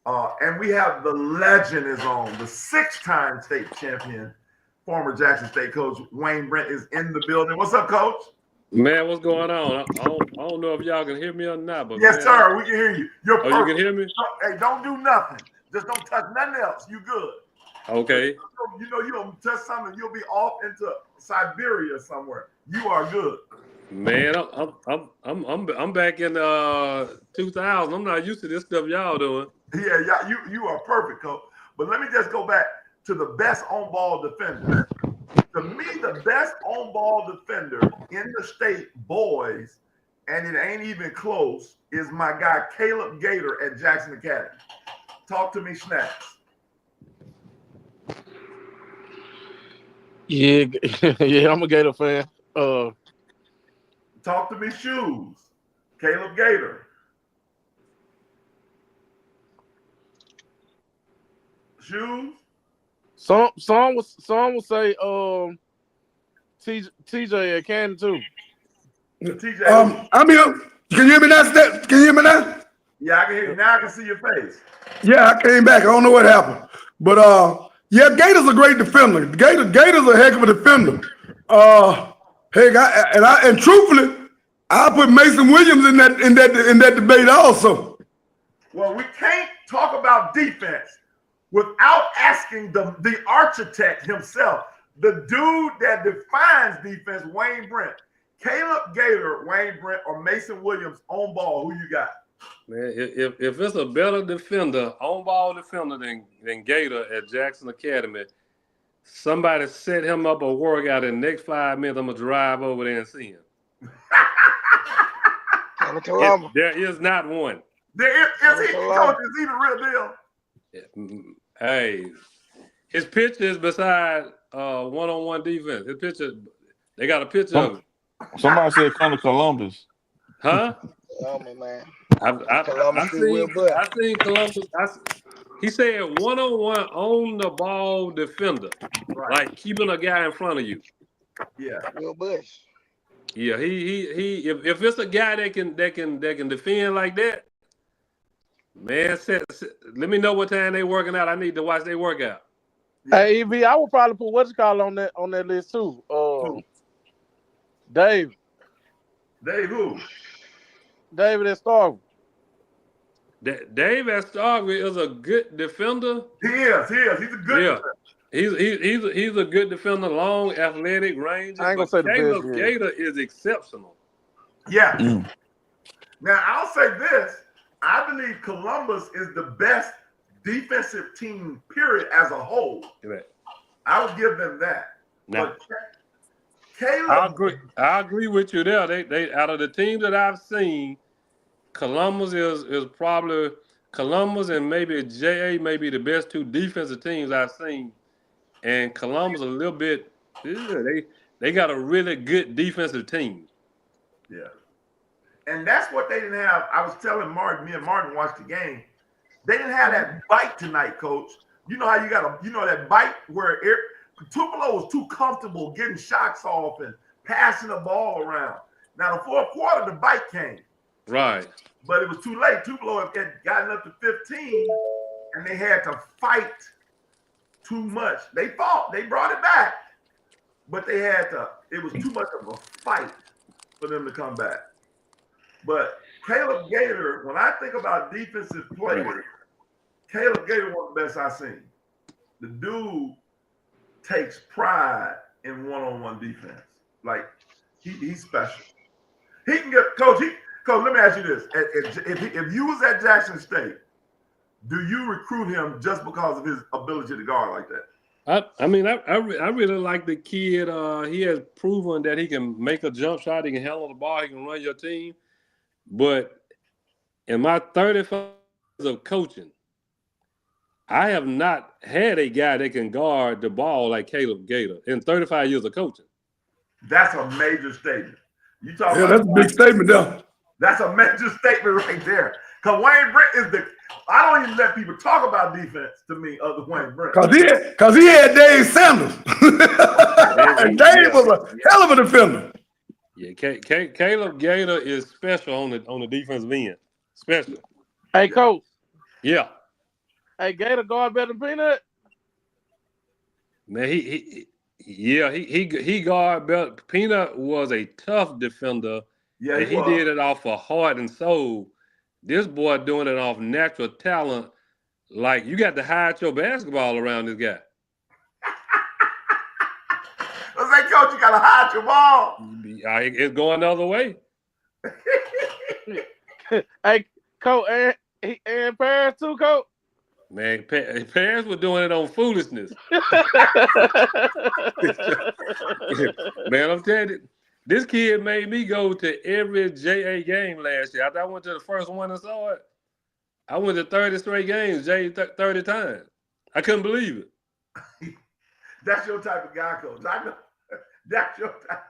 And we have the legend is on, the 6-time state champion, former Jackson State coach Wayne Brent is in the building. What's up, Coach? Man, what's going on? I don't know if y'all can hear me or not, but yes, sir, we can hear you. You're perfect. You can hear me? Hey, don't do nothing. Just don't touch nothing else. You good? Okay. You don't touch something, you'll be off into Siberia somewhere. You are good. Man, I'm back in 2000. I'm not used to this stuff y'all doing. Yeah, you are perfect, Coach. But let me just go back to the best on-ball defender. To me, the best on-ball defender in the state, boys, and it ain't even close, is my guy Caleb Gator at Jackson Academy. Talk to me, Snacks. Yeah, yeah, I'm a Gator fan. Talk to me, shoes. Caleb Gator. Shoes. Some will say TJ at Canton too. TJ who? I'm here. Can you hear me now? Can you hear me now? Yeah, I can hear you. Now I can see your face. Yeah, I came back. I don't know what happened. But yeah, Gator's a great defender. Gator's a heck of a defender. Heck, and truthfully, I put Mason Williams in that debate also. Well, we can't talk about defense without asking the architect himself, the dude that defines defense, Wayne Brent. Caleb Gator, Wayne Brent, or Mason Williams on ball. Who you got? Man, if it's a better defender, on ball defender than Gator at Jackson Academy, somebody set him up a workout in the next 5 minutes. I'm gonna drive over there and see him. There is not one. There is he, coach? Is he the real deal? Hey, his picture is beside one-on-one defense. His picture, they got a picture of him. Somebody said come to Columbus. Huh? Man. I seen Columbus. He said one-on-one on the ball defender, right. Like keeping a guy in front of you. Yeah, Will Bush. Yeah, he. If it's a guy that can defend like that, man, let me know what time they working out. I need to watch their workout. Yeah. Hey, EV, I would probably put what's called on that list too. Dave. Dave who? David at Starville. Dave at Starville is a good defender. He is. He's a good defender. He's a good defender, long, athletic, range. I ain't gonna say the Caleb best. Gator is exceptional. Yeah. Now I'll say this: I believe Columbus is the best defensive team, period, as a whole. Right. I would give them that. Now, but Caleb, I agree with you there. They out of the teams that I've seen, Columbus is probably Columbus and maybe JA may be the best two defensive teams I've seen. And Columbus a little bit, they got a really good defensive team. Yeah. And that's what they didn't have. I was telling Martin, me and Martin watched the game. They didn't have that bite tonight, coach. You know how you got that bite where Tupelo was too comfortable getting shots off and passing the ball around. Now the fourth quarter, the bite came. Right. But it was too late. Tupelo had gotten up to 15 and they had to fight too much. They fought. They brought it back. But they had to, it was too much of a fight for them to come back. But Caleb Gator, when I think about defensive players, Caleb Gator one of the best I've seen. The dude takes pride in one-on-one defense. Like, he's special. He can get, Coach, let me ask you this. If you was at Jackson State, do you recruit him just because of his ability to guard like that? I really like the kid. He has proven that he can make a jump shot. He can handle the ball. He can run your team. But in my 35 years of coaching, I have not had a guy that can guard the ball like Caleb Gator in 35 years of coaching. That's a major statement. You talk about that's a big statement there. That's a major statement right there. Because Wayne Brent is I don't even let people talk about defense to me other than Wayne Brent. Because he had Dave Sanders. And Dave was a hell of a defender. Yeah, Caleb Gator is special on the defensive end. Special. Hey, Coach. Yeah. Hey, Gator guard better than Peanut? Man, he guard better. Peanut was a tough defender. Yeah, and he did it off of heart and soul. This boy doing it off natural talent. Like, you got to hide your basketball around this guy. I was like, Coach, you got to hide your ball. It's going the other way. Hey, Coach, and Paris too, Coach? Man, Paris was doing it on foolishness. Man, I'm telling you, this kid made me go to every JA game last year. After I went to the first one and saw it, I went to 30 straight games, 30 times. I couldn't believe it. That's your type of guy, Coach. I know. That's your type.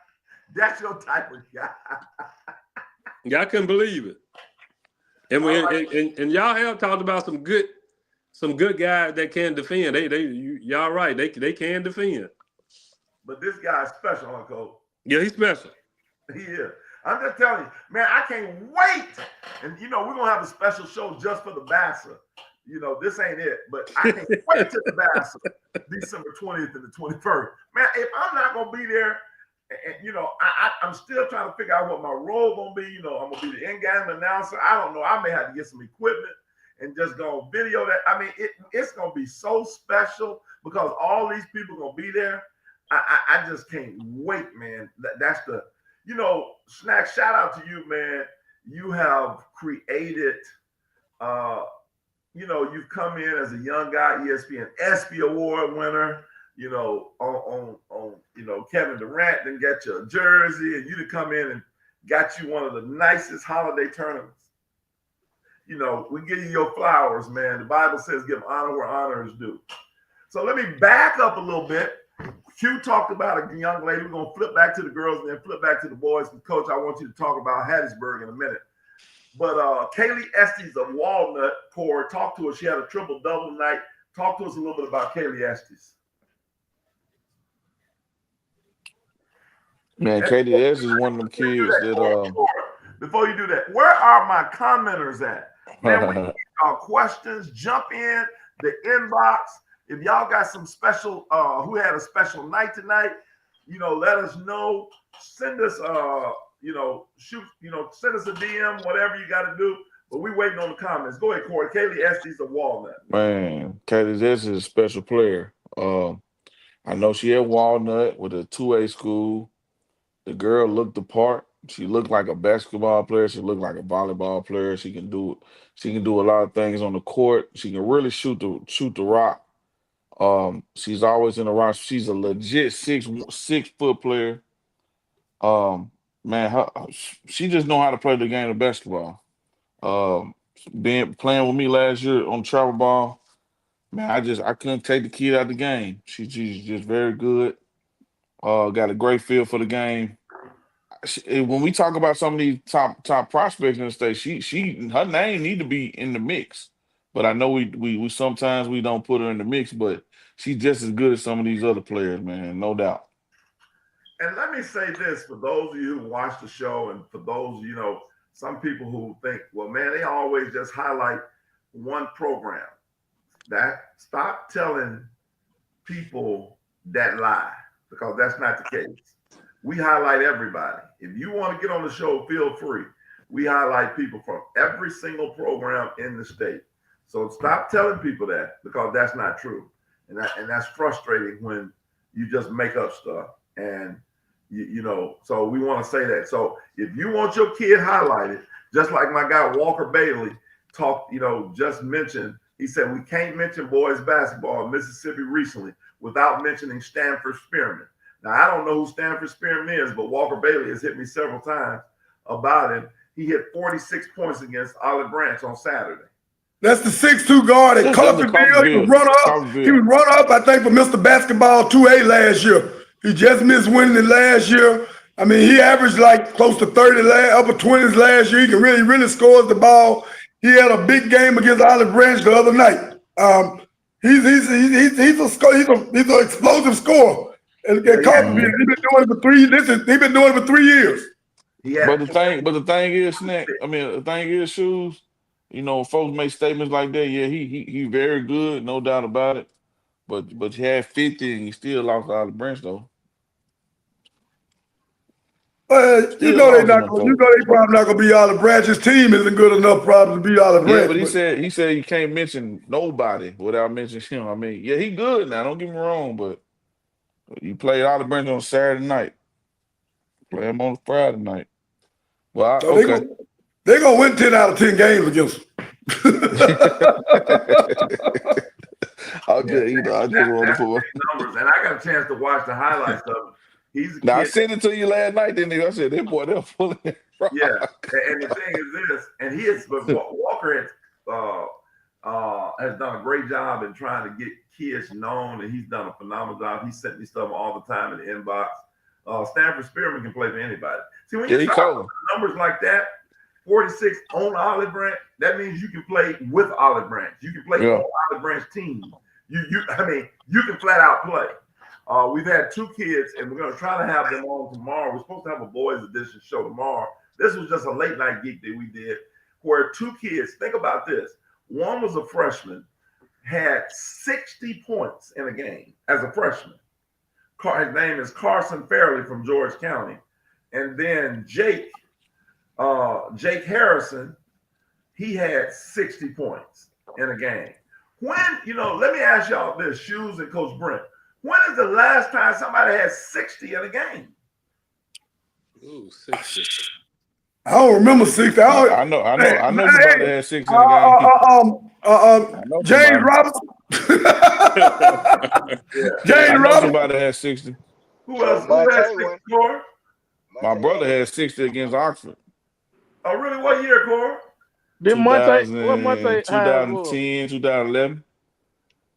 That's your type of guy. Y'all couldn't believe it. And and y'all have talked about some good guys that can defend. Y'all right. They can defend. But this guy's special, huh, Coach? Yeah, he's special. He is. I'm just telling you, man, I can't wait. And we're gonna have a special show just for the Bassa. This ain't it, but I can't wait to the Bassa, December 20th and the 21st. Man, if I'm not gonna be there, and I'm still trying to figure out what my role gonna be. I'm gonna be the in-game announcer. I don't know. I may have to get some equipment and just go video that. I mean, it's gonna be so special because all these people gonna be there. I just can't wait, man. That's the, Snack, shout out to you, man. You have created, you've come in as a young guy, ESPN ESPY Award winner, on Kevin Durant, then get your jersey, and you to come in and got you one of the nicest holiday tournaments. We give you your flowers, man. The Bible says give honor where honor is due. So let me back up a little bit. Q talked about a young lady. We're going to flip back to the girls and then flip back to the boys. And Coach, I want you to talk about Hattiesburg in a minute. But Kaylee Estes of Walnut, Core, talk to us. She had a triple-double night. Talk to us a little bit about Kaylee Estes. Man, Katie S is one of them kids that Before you do that, where are my commenters at? Man, we need our questions. Jump in the inbox. If y'all got some special, who had a special night tonight, let us know. Send us, send us a DM, whatever you got to do. But we waiting on the comments. Go ahead, Corey. Kaylee Estes of Walnut. man, Katie S is a special player. I know she at Walnut with a 2A school. The girl looked the part. She looked like a basketball player. She looked like a volleyball player. She can do a lot of things on the court. She can really shoot the rock. She's always in the rock. She's a legit 6 foot player. Man, she just know how to play the game of basketball. Playing with me last year on travel ball, man, I couldn't take the kid out of the game. She's just very good. Got a great feel for the game. When we talk about some of these top prospects in the state, her name need to be in the mix. But I know we sometimes we don't put her in the mix, but she's just as good as some of these other players, man, no doubt. And let me say this for those of you who watch the show, and for those, some people who think, well, man, they always just highlight one program. Stop telling people that lie, because that's not the case. We highlight everybody. If you want to get on the show, feel free. We highlight people from every single program in the state. So stop telling people that, because that's not true. And that's frustrating when you just make up stuff. And, so we want to say that. So if you want your kid highlighted, just like my guy Walker Bailey just mentioned, he said, we can't mention boys basketball in Mississippi recently without mentioning Stanford Spearman. Now, I don't know who Stanford Spearman is, but Walker Bailey has hit me several times about him. He hit 46 points against Olive Branch on Saturday. That's the 6'2" guard at Coffeyville. He was run up, I think, for Mr. Basketball 2A last year. He just missed winning it last year. I mean, he averaged like close to 30, upper 20s last year. He can really scores the ball. He had a big game against Olive Branch the other night. He's an explosive scorer. And Coffeyville, he's been doing it for 3 years. He's been doing it for 3 years. Yeah. But the thing is, Snack. I mean, the thing is, Shoes. Folks make statements like that. Yeah, he very good, no doubt about it. But he had 50 and he still lost out of the Branch though. They probably not gonna be Olive Branch. His team isn't good enough probably to be Olive Branch. Yeah, but he said you can't mention nobody without mentioning him. I mean, yeah, he good now. Don't get me wrong, but you play Olive Branch on Saturday night. Play him on Friday night. Well, okay. They're gonna win 10 out of 10 games against him. I just want to put numbers, and I got a chance to watch the highlights of him. He's a kid. I sent it to you last night, didn't I? I said, that boy, they're pulling it. Yeah, and the thing is this, and he is, but Walker had has done a great job in trying to get kids known, and he's done a phenomenal job. He sent me stuff all the time in the inbox. Stanford Spearman can play for anybody. See, when Yeah, you he start cold. numbers like that, 46 on Olive Branch, that means you can play with Olive Branch. You can play on Olive Branch team. I mean, you can flat out play. We've had 2 kids, and we're going to try to have them on tomorrow. We're supposed to have a boys edition show tomorrow. This was just a late night geek that we did, where 2 kids, think about this. One was a freshman, had 60 points in a game as a freshman. His name is Carson Fairley from George County. And then Jake Harrison, he had 60 points in a game. When, let me ask y'all this, Shoes and Coach Brent. When is the last time somebody had 60 in a game? Ooh, 60. I don't remember 60. I know somebody had 60 in the game. James Robinson. James I know Robinson. somebody had 60. Who else? Who had 60, Core? My brother had 60 against Oxford. Oh, really? What year, Core? Did Monte, what Monte 2010, 2011.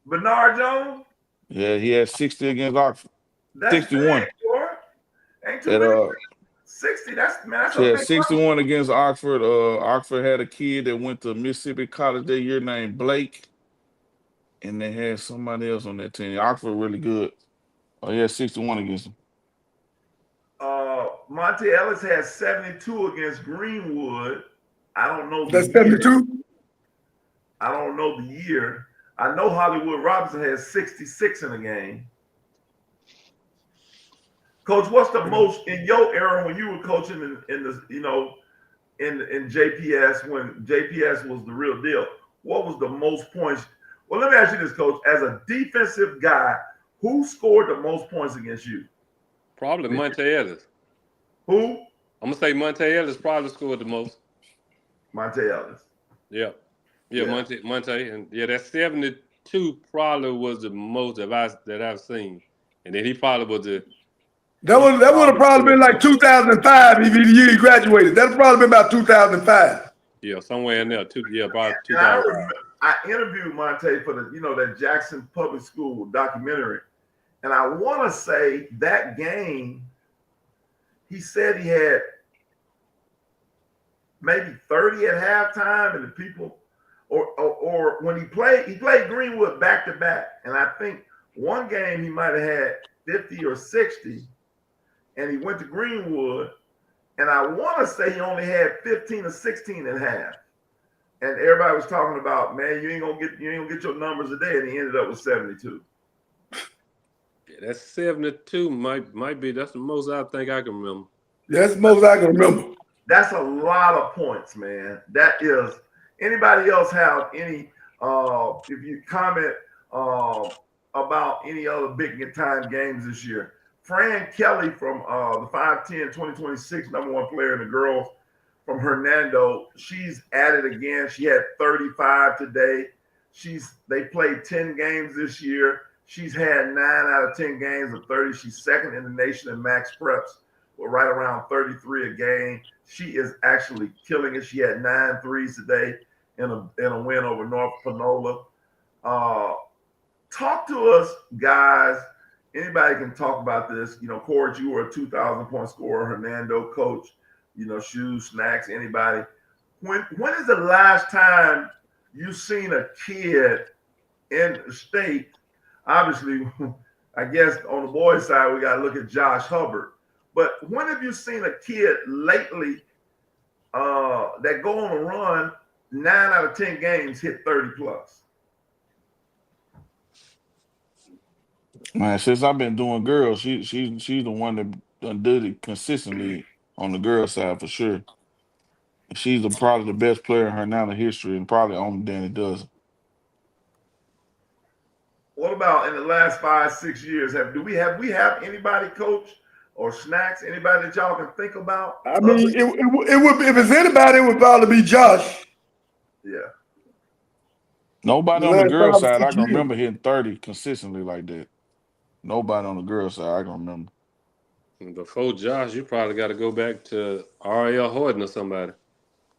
Bernard Jones? Yeah, he had 60 against Oxford. That's 61. big, Core. Ain't too many. 60, that's She a had big 61 number. against Oxford. Oxford had a kid that went to Mississippi College that year named Blake. And they had somebody else on that team. Oxford really good. Oh, he had 61 against him. Monte Ellis had 72 against Greenwood. I don't know. That's 72? I don't know the year. I know Hollywood Robinson had 66 in a game. Coach, what's the most in your era when you were coaching in the in JPS, when JPS was the real deal? What was the most points? Well, let me ask you this, Coach. As a defensive guy, who scored the most points against you? Probably Monte Ellis. Who? I'm gonna say Monte Ellis probably scored the most. Monte Ellis. Yeah. Monte, and that 72 probably was the most that I've seen, and then he probably was the. That would have probably been like 2005 if he graduated. That'd probably been about 2005. Yeah, somewhere in there. About 2005. I interviewed Monte for that Jackson Public School documentary, and I want to say that game, he said he had maybe 30 at halftime, and the people, or when he played Greenwood back to back, and I think one game he might have had 50 or 60, and he went to Greenwood, and I want to say he only had 15 or 16 at half, and everybody was talking about, man, you ain't gonna get your numbers today, and he ended up with 72. Yeah, that's 72 might be. That's the most I think I can remember. That's the most I can remember. That's a lot of points, man. That is. Anybody else have any? If you comment about any other big time games this year, Fran Kelly from the 5'10", 2026 #1 player in the girls from Hernando. She's at it again. She had 35 today. They played 10 games this year. She's had 9 out of 10 games of 30. She's second in the nation in max preps, with right around 33 a game. She is actually killing it. She had 9 threes today in a win over North Panola. Talk to us, guys. Anybody can talk about this. Coach, you were a 2,000 point scorer, Hernando coach, Shoes, Snacks, anybody. When is the last time you seen a kid in the state? Obviously, I guess on the boys' side, we got to look at Josh Hubbard. But when have you seen a kid lately that go on a run, 9 out of 10 games hit 30 plus? Man, since I've been doing girls, she's the one that done did it consistently on the girl side for sure. She's probably the best player in her now in history, and probably only Danny does. What about in the last 5-6 years? Do we have anybody, Coach or Snacks? Anybody that y'all can think about? I mean, it would if it's anybody, it would probably be Josh. Yeah. Nobody on the girl side I can remember hitting 30 consistently like that. Nobody on the girl side I can remember. Before Josh, you probably got to go back to R.L. Horton or somebody.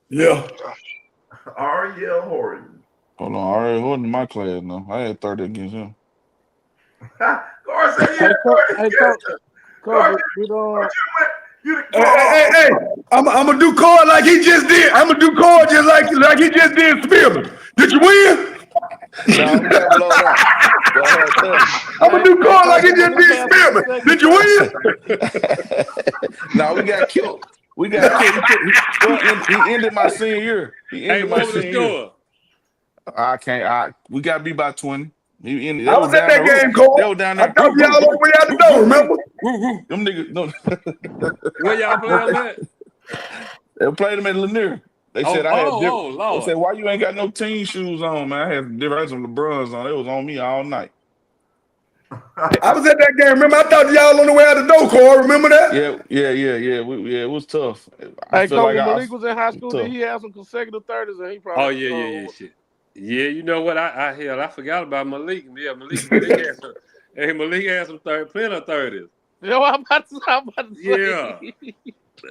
Yeah. R.L. Horton. Hold on, I already wasn't in my class now. I had 30 against him. Carl said he Hey, had 30 hey, against him. Carl, coach, did you Hey, I'm gonna do Cord like he just did. I'm gonna do Cord just like he just did Spearman. Did you win? No, we got blowed out. But I had 30. I'm gonna do Cord like coach, he just Malik did had some Spearman. Did you consecutive win? No, we got killed. We got killed. He ended my senior year. He Hey, ended my what was the senior year. score? We got beat by 20. They I was was at down that there. game, They Cord. was down I there. talked to y'all on the way out the door, remember? Them niggas, no. Where y'all play them at? They played them at Lanier. They said I had different. They Lord. said, why you ain't got no team shoes on, man? I had different some LeBrons on. It was on me all night. I was at that game, remember? I talked to y'all on the way out the door, Cord. Remember that? Yeah. It was tough. I Hey, feel coach, like when I Malik was in high was school, did tough. he have some consecutive 30s, and he Oh, probably yeah, shit. Yeah, you know what? I forgot about Malik. Yeah, Malik had some. Hey, Malik had some plenty of 30s. You know what I'm about to Yeah. say?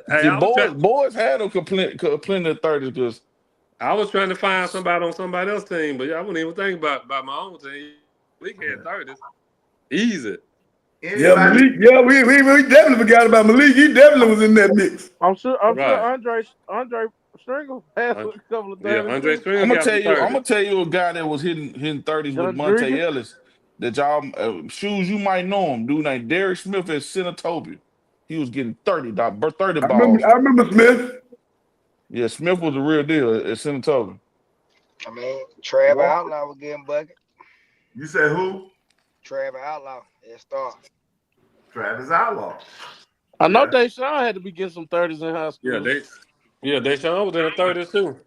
Hey, See, boys had them plenty of 30s because I was trying to find somebody on somebody else's team, but I wouldn't even think about my own team. Malik had 30s. Easy. Yeah, Anybody? Malik. Yeah, we definitely forgot about Malik. He definitely was in that mix. I'm sure Right. Andre Stringer had a couple of Yeah, 30s Andre too. Stringer I'm gonna got tell some you, I'm 30s. gonna tell you a guy that was hitting 30s with John Monte Drigger. Ellis. That y'all shoes you might know him. Dude named Derek Smith at Senatobia. He was getting 30 balls. I remember Smith. Yeah, Smith was the real deal at Senatobia. I mean, Trevor Walker. Outlaw was getting bucket. You said who? Trevor Outlaw at Star. Travis Outlaw. I know Yeah. Deshaun had to be getting some 30s in high Yeah, school. Deshaun was in the 30s too.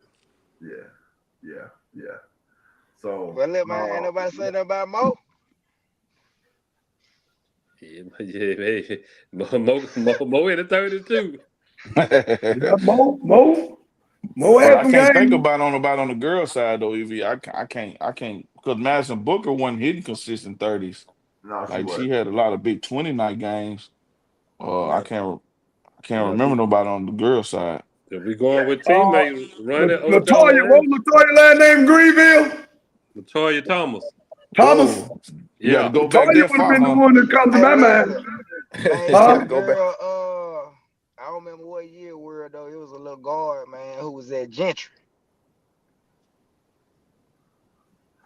Yeah. So, Well, look, man, ain't nobody say nothing about Mo. Yeah, hey, Mo in the 30s too. Yeah, Mo But had I some can't think games. about on the girl side though, Evie. I can't because Madison Booker wasn't hitting consistent 30s. no, she Like she wasn't. had a lot of big 20 night games. I Yeah, can't yeah. remember nobody on the girl side. If we Yeah. going with teammates, running Latoya, Othello what and was Latoya last name? Greenville? Latoya Thomas. Thomas. Whoa, you got to Yeah. go back Latoya that would have far, been the huh? one that comes to Hey, my mind. listen. Hey, You got Huh? to that go back. girl, I don't remember what year we were though. It was a little guard, man, who was at Gentry.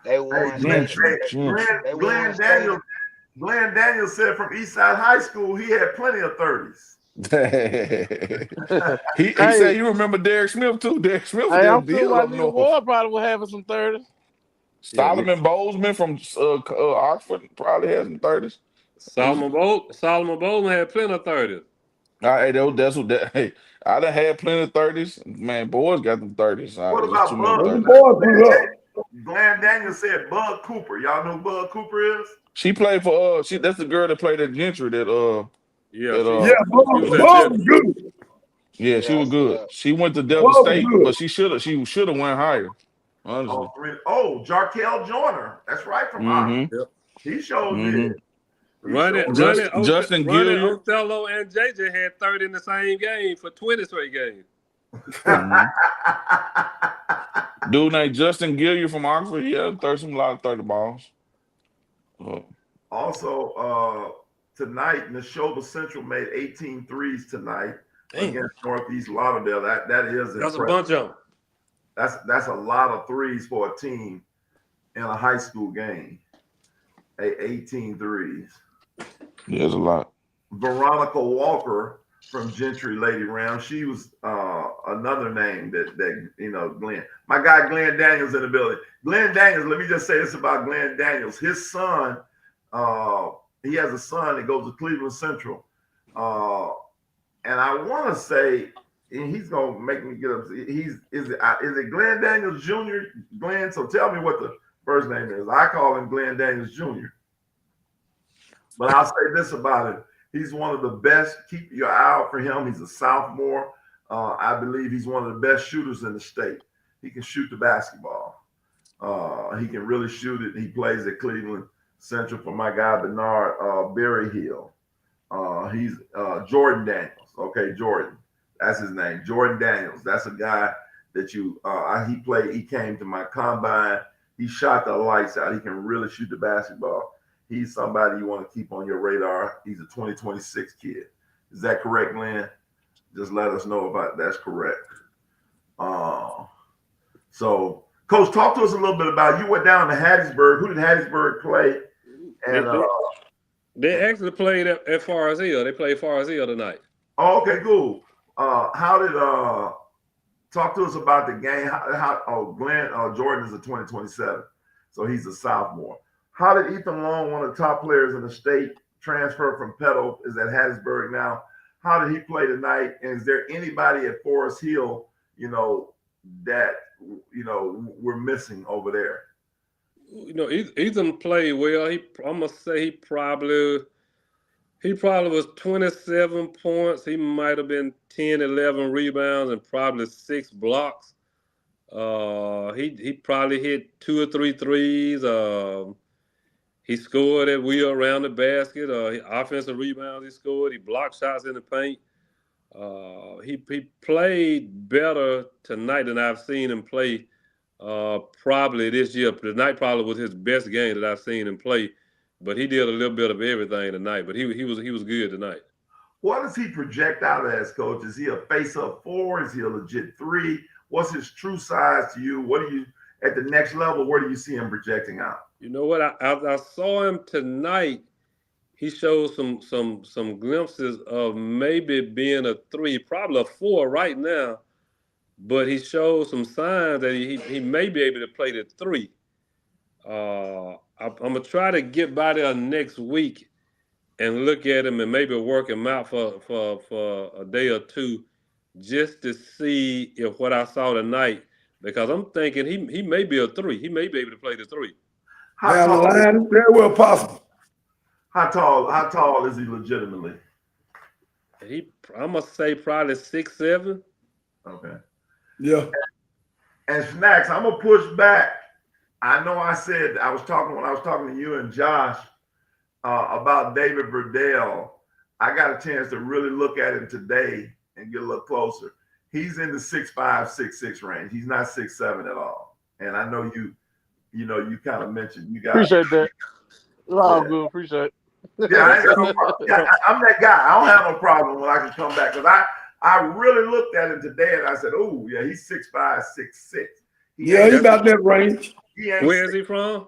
They Hey, won state. Gentry. They won Glenn state. Daniels said from Eastside High School he had plenty of 30s. He hey, said you remember Derek Smith too. Derek Smith was hey, there I'm sure deal up Juanita north. Ward probably was having some 30s. Yeah. Solomon Bozeman from Oxford probably has some 30s. Solomon Bowman had plenty of 30s. Hey, that's what that. Hey, I done had plenty of 30s. Man, boys got them 30s. What There's about too many Bud? Them 30s. boys blew up. Glenn Daniels said Bud Cooper. Y'all know who Bud Cooper is? She played for that's the girl that played at Gentry Yeah, that Yeah, she was at Bud Gentry. was good. yeah, she Yeah, was good. yeah. She went to Bud Delta was State, good. but she should have went higher. Honestly. Jarkel Joyner. That's right from Oxford. Mm-hmm. Yep. He showed Mm-hmm. did. He showed did. Justin Running Gilliard. Othello and JJ had 30 in the same game for 20 straight games. Mm-hmm. Dude named Justin Gilliard from Oxford, he had a lot of 30 balls. Also, tonight, Neshoba Central made 18 threes tonight against Northeast Lauderdale. That is That's a impressive. bunch of them. That's a lot of threes for a team in a high school game. 18 threes. Yeah, there's a lot. Veronica Walker from Gentry Lady Round. She was another name that Glenn. My guy Glenn Daniels in the building. Glenn Daniels, let me just say this about Glenn Daniels. His son, he has a son that goes to Cleveland Central. And I want to say, and he's gonna make me get up. Is it Glenn Daniels Jr.? Glenn, so tell me what the first name is. I call him Glenn Daniels Jr. But I'll say this about him. He's one of the best. Keep your eye out for him. He's a sophomore. I believe he's one of the best shooters in the state. He can shoot the basketball. He can really shoot it. He plays at Cleveland Central for my guy, Bernard Berryhill. He's Jordan Daniels. Okay, Jordan. That's his name. Jordan Daniels. That's a guy that he came to my combine He shot the lights out. He can really shoot the basketball. He's somebody you want to keep on your radar. He's a 2026 kid. Is that correct, Lynn? Just let us know about that's correct. So, Coach, talk to us a little bit about you went down to Hattiesburg. Who did Hattiesburg play? And they actually played at Forest Hill. They played Forest Hill tonight. oh, okay, cool. How did talk to us about the game? Glenn Jordan is a 2027, so he's a sophomore. How did Ethan Long, one of the top players in the state, transfer from Petal, is at Hattiesburg now? How did he play tonight? And is there anybody at Forest Hill, that we're missing over there? Ethan played well. I'm gonna say he probably was 27 points. He might have been 10, 11 rebounds and probably 6 blocks. He probably hit 2 or 3 threes. He scored at will around the basket. Offensive rebounds he scored. He blocked shots in the paint. He played better tonight than I've seen him play probably this year. Tonight probably was his best game that I've seen him play. But he did a little bit of everything tonight. But he was good tonight. What does he project out as, Coach? Is he a face-up 4? Is he a legit 3? What's his true size to you? What do you at the next level? Where do you see him projecting out? You know what? I saw him tonight. He showed some glimpses of maybe being a 3, probably a 4 right now. But he showed some signs that he may be able to play the 3. I'm gonna try to get by there next week and look at him and maybe work him out for a day or two, just to see if what I saw tonight. Because I'm thinking he may be a 3. He may be able to play the 3. Down the line, very well possible. How tall is he legitimately? I'm gonna say probably 6'7". Okay. Yeah. And Snacks, I'm gonna push back. I know I said when I was talking to you and Josh about David Verdell. I got a chance to really look at him today and get a little closer. He's in the 6'5", 6'6" range. He's not 6'7" at all. And I know you kind of mentioned you guys. Appreciate that. Oh, good. Appreciate it. Yeah, I'm that guy. I don't have no problem when I can come back, because I really looked at him today and I said, oh yeah, he's 6'5", 6'6". He's about that range. Where is he from?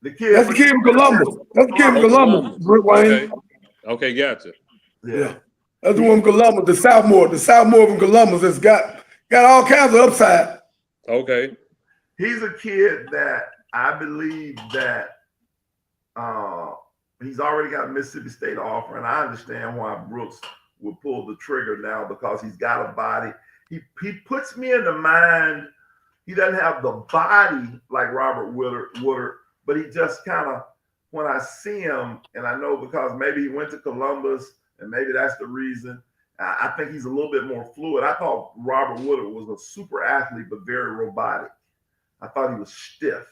The kid. That's the kid from Columbus. Columbus. Brick Wayne. Okay, gotcha. Yeah. That's the one from Columbus, the sophomore from Columbus that's got all kinds of upside. Okay. He's a kid that I believe that he's already got a Mississippi State offer, and I understand why Brooks would pull the trigger now, because he's got a body. He puts me in the mind. He doesn't have the body like Robert Woodard, but he just kind of, when I see him, and I know because maybe he went to Columbus and maybe that's the reason, I think he's a little bit more fluid. I thought Robert Woodard was a super athlete, but very robotic. I thought he was stiff.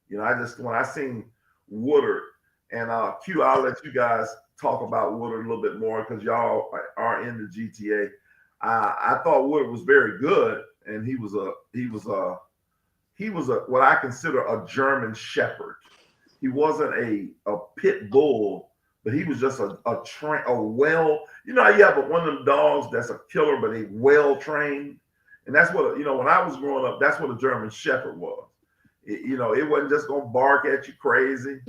When I seen Woodard, and Q, I'll let you guys talk about Woodard a little bit more because y'all are in the GTA. I thought Woodard was very good, and he was what I consider a German Shepherd. He wasn't a pit bull, but he was just a well. You know how you have one of them dogs that's a killer, but they well trained, and that's what when I was growing up, that's what a German Shepherd was. It wasn't just gonna bark at you crazy.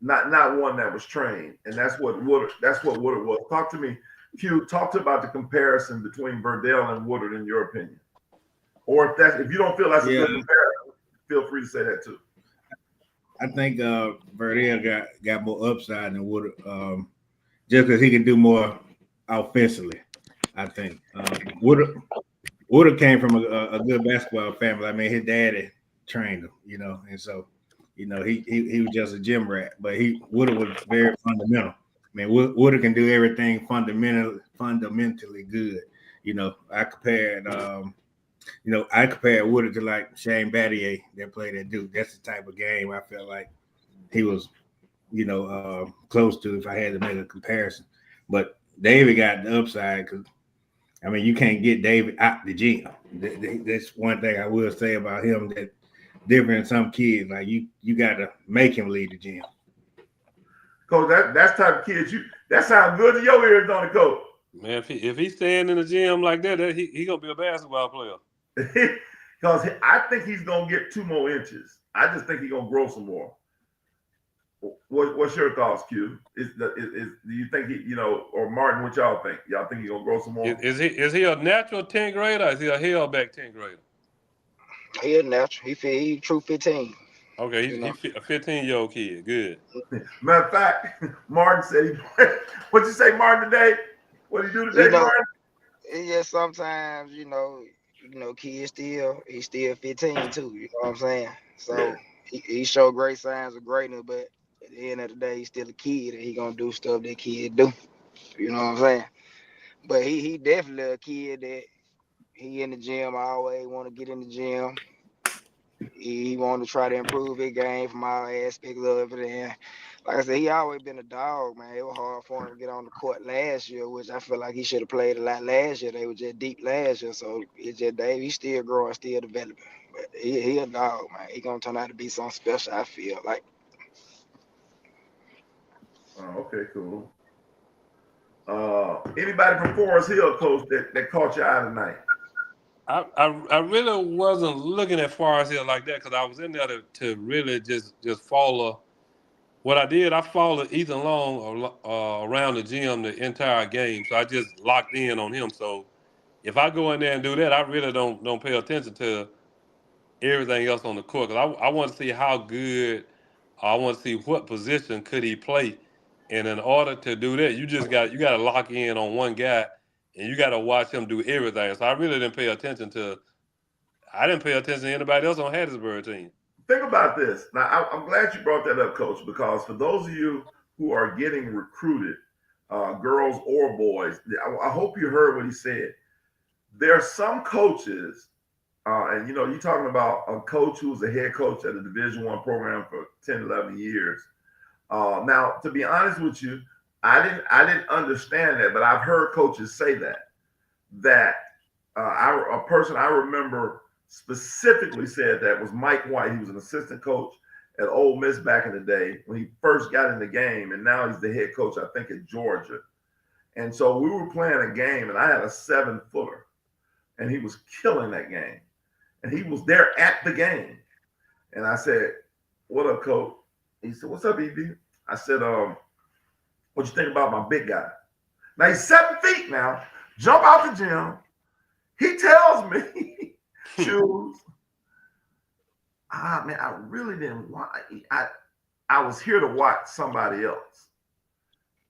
Not one that was trained, and that's what Woodard was. Talk to me, Q. Talk about the comparison between Verdell and Woodard in your opinion, or if you don't feel that's a good comparison, feel free to say that too. I think Verdell got more upside than Woodard, just because he can do more offensively. I think Woodard came from a good basketball family. I mean, his daddy trained him, and so. He was just a gym rat, but Woodard was very fundamental. I mean, Woodard can do everything fundamentally good. I compared Woodard to like Shane Battier that played at Duke. That's the type of game I felt like he was, close to if I had to make a comparison. But David got the upside because, you can't get David out the gym. That's one thing I will say about him, that different than some kids. Like you got to make him leave the gym. Coach, that's type of kids. That sounds good to your ears, don't it, Coach? Man, if he's staying in the gym like that, he gonna be a basketball player. Because I think he's gonna get 2 more inches. I just think he's gonna grow some more. What's your thoughts, Q? Do you think he, or Martin? What y'all think? Y'all think he's gonna grow some more? Is he a natural 10th grader? Or is he a held back 10th grader? He a natural. He true 15. Okay, he's a 15-year-old kid. Good. Matter of fact, Martin said what'd you say, Martin, today? What did he do today, Martin? Yeah, sometimes, kids he's still 15 too, you know what I'm saying? So he showed great signs of greatness, but at the end of the day, he's still a kid and he gonna do stuff that kids do. You know what I'm saying? But he definitely a kid that he in the gym, always want to get in the gym. He want to try to improve his game from all aspects of it. And like I said, he always been a dog, man. It was hard for him to get on the court last year, which I feel like he should have played a lot last year. They were just deep last year. So it's just Dave, he's still growing, still developing. But he a dog, man. He gonna turn out to be something special, I feel like. Oh, okay, cool. Anybody from Forest Hill, Coach, that caught your eye tonight? I really wasn't looking at Forest Hill like that because I was in there to really just follow. What I did, I followed Ethan Long around the gym the entire game, so I just locked in on him. So if I go in there and do that, I really don't pay attention to everything else on the court because I want to see how good. I want to see what position could he play, and in order to do that, you got to lock in on one guy, and you got to watch him do everything. So I really didn't pay attention to. I didn't pay attention to anybody else on Hattiesburg team. Think about this. Now, I'm glad you brought that up, Coach, because for those of you who are getting recruited, girls or boys, I hope you heard what he said. There are some coaches, and you're talking about a coach who's a head coach at a Division I program for 10, 11 years. Now, to be honest with you, I didn't understand that, but I've heard coaches say that a person I remember specifically said that was Mike White. He was an assistant coach at Ole Miss back in the day when he first got in the game, and now he's the head coach, I think, at Georgia. And so we were playing a game, and I had a 7-footer, and he was killing that game. And he was there at the game. And I said, "What up, Coach?" He said, "What's up, ED?" I said, "What you think about my big guy?" Now he's 7 feet now. Jump out the gym. He tells me, "Choose." Man, I really didn't want. I was here to watch somebody else,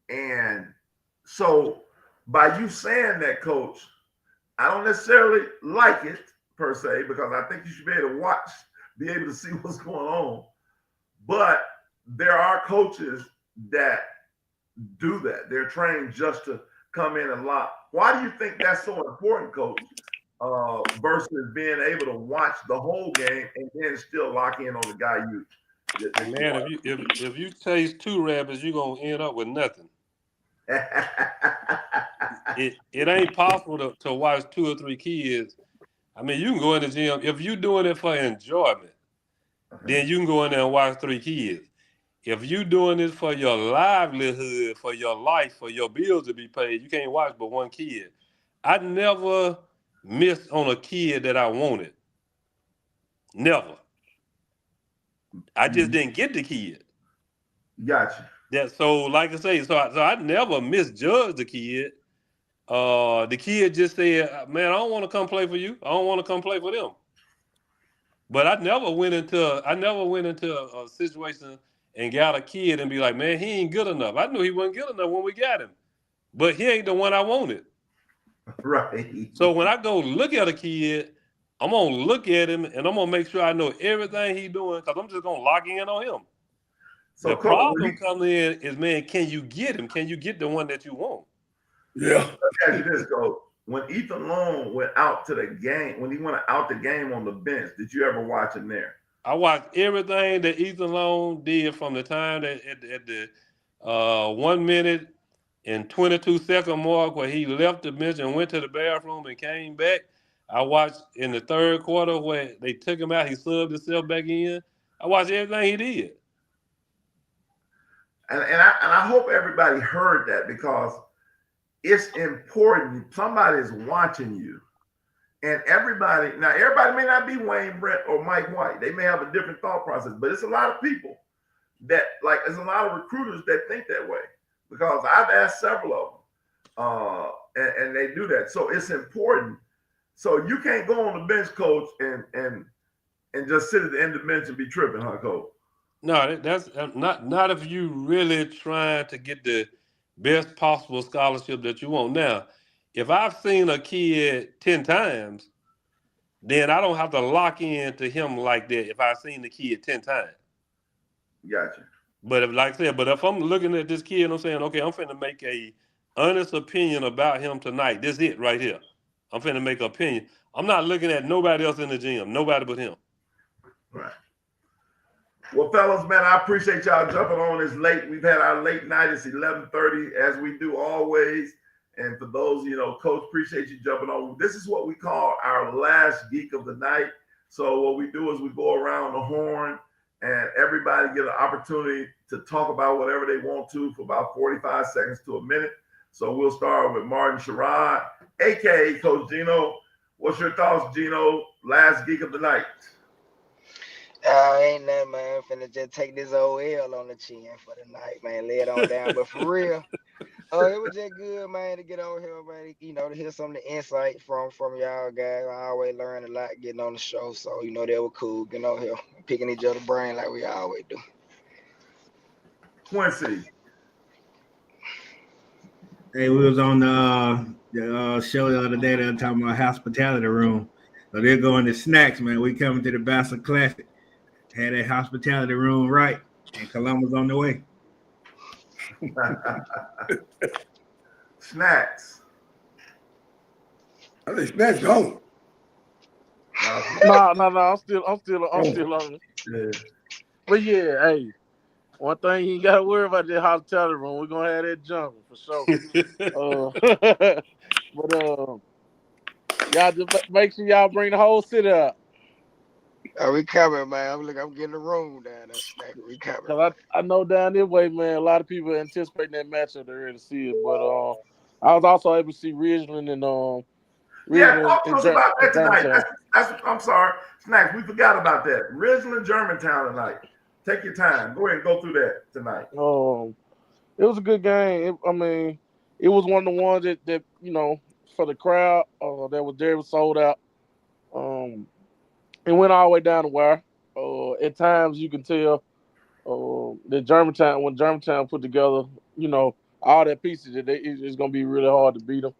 and so by you saying that, Coach, I don't necessarily like it per se because I think you should be able to watch, be able to see what's going on. But there are coaches that do that. They're trained just to come in and lock. Why do you think that's so important, Coach? Versus being able to watch the whole game and then still lock in on the guy you. Man, if you chase 2 rabbits, you're gonna end up with nothing. It ain't possible to watch 2 or 3 kids. I mean, you can go in the gym if you're doing it for enjoyment. Then you can go in there and watch 3 kids. If you're doing this for your livelihood, for your life, for your bills to be paid, you can't watch but 1 kid. I never missed on a kid that I wanted. Never. I just didn't get the kid. Gotcha. So like I say, so I never misjudged the kid. The kid just said, "Man, I don't want to come play for you. I don't want to come play for them." But I never went into a situation and got a kid and be like, "Man, he ain't good enough." I knew he wasn't good enough when we got him, but he ain't the one I wanted. Right. So when I go look at a kid, I'm gonna look at him and I'm gonna make sure I know everything he's doing because I'm just gonna lock in on him. So the problem comes in is, man, can you get him? Can you get the one that you want? Yeah. Let me ask you this, Coach. When Ethan Long went out to the game, when he went out the game on the bench, did you ever watch him there? I watched everything that Ethan Long did from the time that at the 1 minute and 22-second mark where he left the bench and went to the bathroom and came back. I watched in the third quarter when they took him out, he subbed himself back in. I watched everything he did. And I hope everybody heard that because it's important. Somebody is watching you. And everybody may not be Wayne Brett or Mike White. They may have a different thought process, but it's a lot of people that there's a lot of recruiters that think that way because I've asked several of them, and they do that. So it's important. So you can't go on the bench, coach, and just sit at the end of the bench and be tripping, huh, coach? No, that's not if you really trying to get the best possible scholarship that you want. Now, if I've seen a kid 10 times, then I don't have to lock in to him like that if I've seen the kid 10 times. Gotcha. But if, like I said, but if I'm looking at this kid and I'm saying, okay, I'm finna make a honest opinion about him tonight. This it right here. I'm finna make an opinion. I'm not looking at nobody else in the gym, nobody but him. Right. Well, fellas, man, I appreciate y'all jumping on this late. We've had our late night. It's 11:30, as we do always. And for those, Coach, appreciate you jumping on. This is what we call our last Geek of the night. So what we do is we go around the horn and everybody get an opportunity to talk about whatever they want to for about 45 seconds to a minute. So we'll start with Martin Sherrod, a.k.a. Coach Gino. What's your thoughts, Gino? Last Geek of the night. Ain't nothing, man. Finna just take this old L on the chin for the night, man. Lay it on down. But for real, it was just good, man, to get on here, man. To hear some of the insight from y'all guys. I always learn a lot getting on the show. So, they were cool getting on here, picking each other's brain like we always do. Quincy. Hey, we was on the show the other day. They were talking about hospitality room. So they're going to snacks, man. We coming to the Vassar Classic. Had that hospitality room right, and Columbus on the way. Snacks. I think Snacks gone. No. I'm still on. Yeah. But yeah, hey, one thing you ain't gotta worry about that hospitality room. We're gonna have that jungle for sure. But y'all just make sure y'all bring the whole city up. We coming, man. I'm getting the room down there, Snack. We coming. Cause I know down this way, man, a lot of people anticipating that matchup. They're ready to see it. But I was also able to see Ridgeland and Talk to us about that tonight. Germantown. I'm sorry, Snacks. We forgot about that. Ridgeland, Germantown tonight. Take your time. Go ahead and go through that tonight. It was a good game. It was one of the ones that for the crowd that was there was sold out. It went all the way down the wire. At times you can tell that when Germantown put together, all that pieces that it's gonna be really hard to beat them.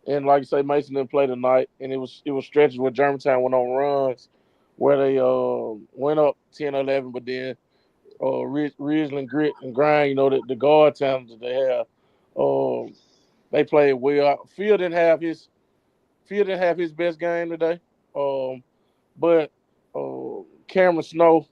And like you say, Mason didn't play tonight, and it was stretches where Germantown went on runs where they went up 10-11, but then Ridgeland grit and grind, the guard talent that they have. They played well. Field didn't have his best game today. But Cameron Snow,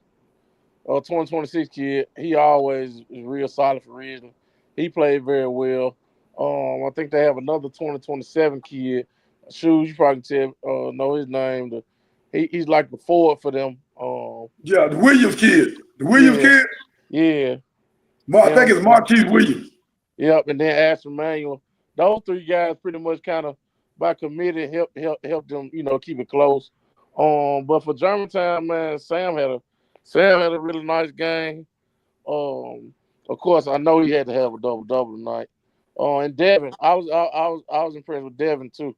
2026 kid, he always is real solid for Ridgeland. He played very well. I think they have another 2027 kid. Shoes, you probably know his name. He's like the forward for them. Yeah, the Williams kid. The Williams kid? Yeah. I think it's Marquise Williams. Yep, and then Ashton Manuel. Those three guys pretty much kind of by committee help them, keep it close. But for Germantown, man, Sam had a really nice game. Of course, I know he had to have a double tonight. And Devin, I was impressed with Devin too.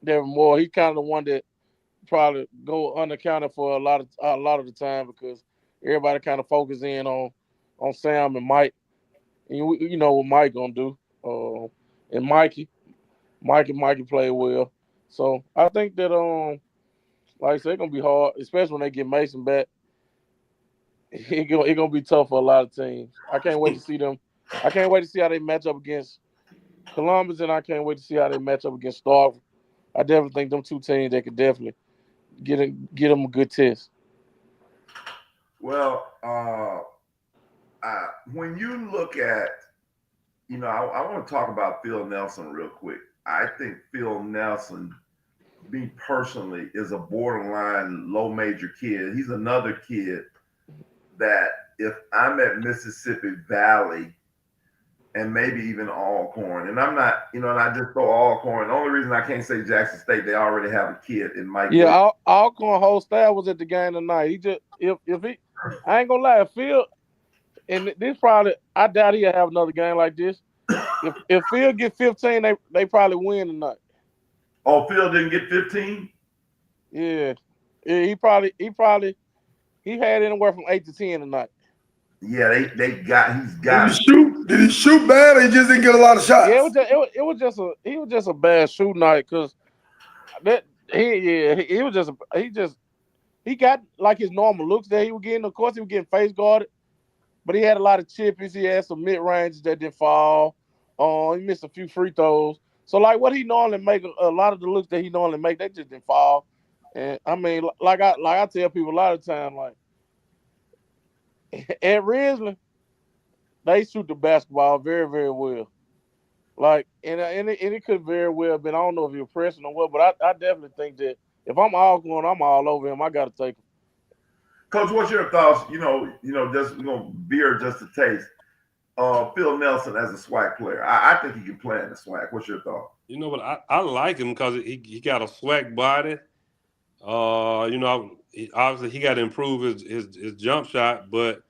Devin Moore, he's kind of the one that probably go unaccounted for a lot of the time because everybody kind of focus in on Sam and Mike. And you know what Mike gonna do. And Mikey played well. So I think that like I said, it's gonna be hard, especially when they get Mason back. It's gonna be tough for a lot of teams. I can't wait to see them. I can't wait to see how they match up against Columbus, and I can't wait to see how they match up against Starkville. I definitely think them two teams they could definitely get them a good test. Well, when you look at, I want to talk about Phil Nelson real quick. I think Phil Nelson, me personally, is a borderline low major kid. He's another kid that if I'm at Mississippi Valley and maybe even Alcorn, and I'm not, and I just throw Alcorn. The only reason I can't say Jackson State, they already have a kid in Mike Williams. Yeah, Alcorn whole staff was at the game tonight. He just if he, I ain't gonna lie, if Phil and this probably I doubt he'll have another game like this. If Phil get 15, they probably win tonight. Oh, Phil didn't get 15? Yeah, yeah, he had anywhere from 8 to 10 tonight. Yeah, he's Did got he it. shoot? Did he shoot bad, or he just didn't get a lot of Yeah, shots? he was just a bad shoot night because that he was just he got like his normal looks that he was getting. Of course, he was getting face guarded, but he had a lot of chippies. He had some mid ranges that didn't fall. He missed a few free throws. So like what he normally make, a lot of the looks that he normally make, they just didn't fall. And I mean, like I tell people a lot of time, like at Ridgeland, they shoot the basketball very, very well. Like, and it could very well have been. I don't know if you're pressing or what, but I definitely think that if I'm all going, I'm all over him. I got to take him. Coach, what's your thoughts? Just beer just a taste. Phil Nelson as a SWAC player. I think he can play in the SWAC. What's your thought? You know what? I like him because he got a swag body. Obviously he got to improve his jump shot, but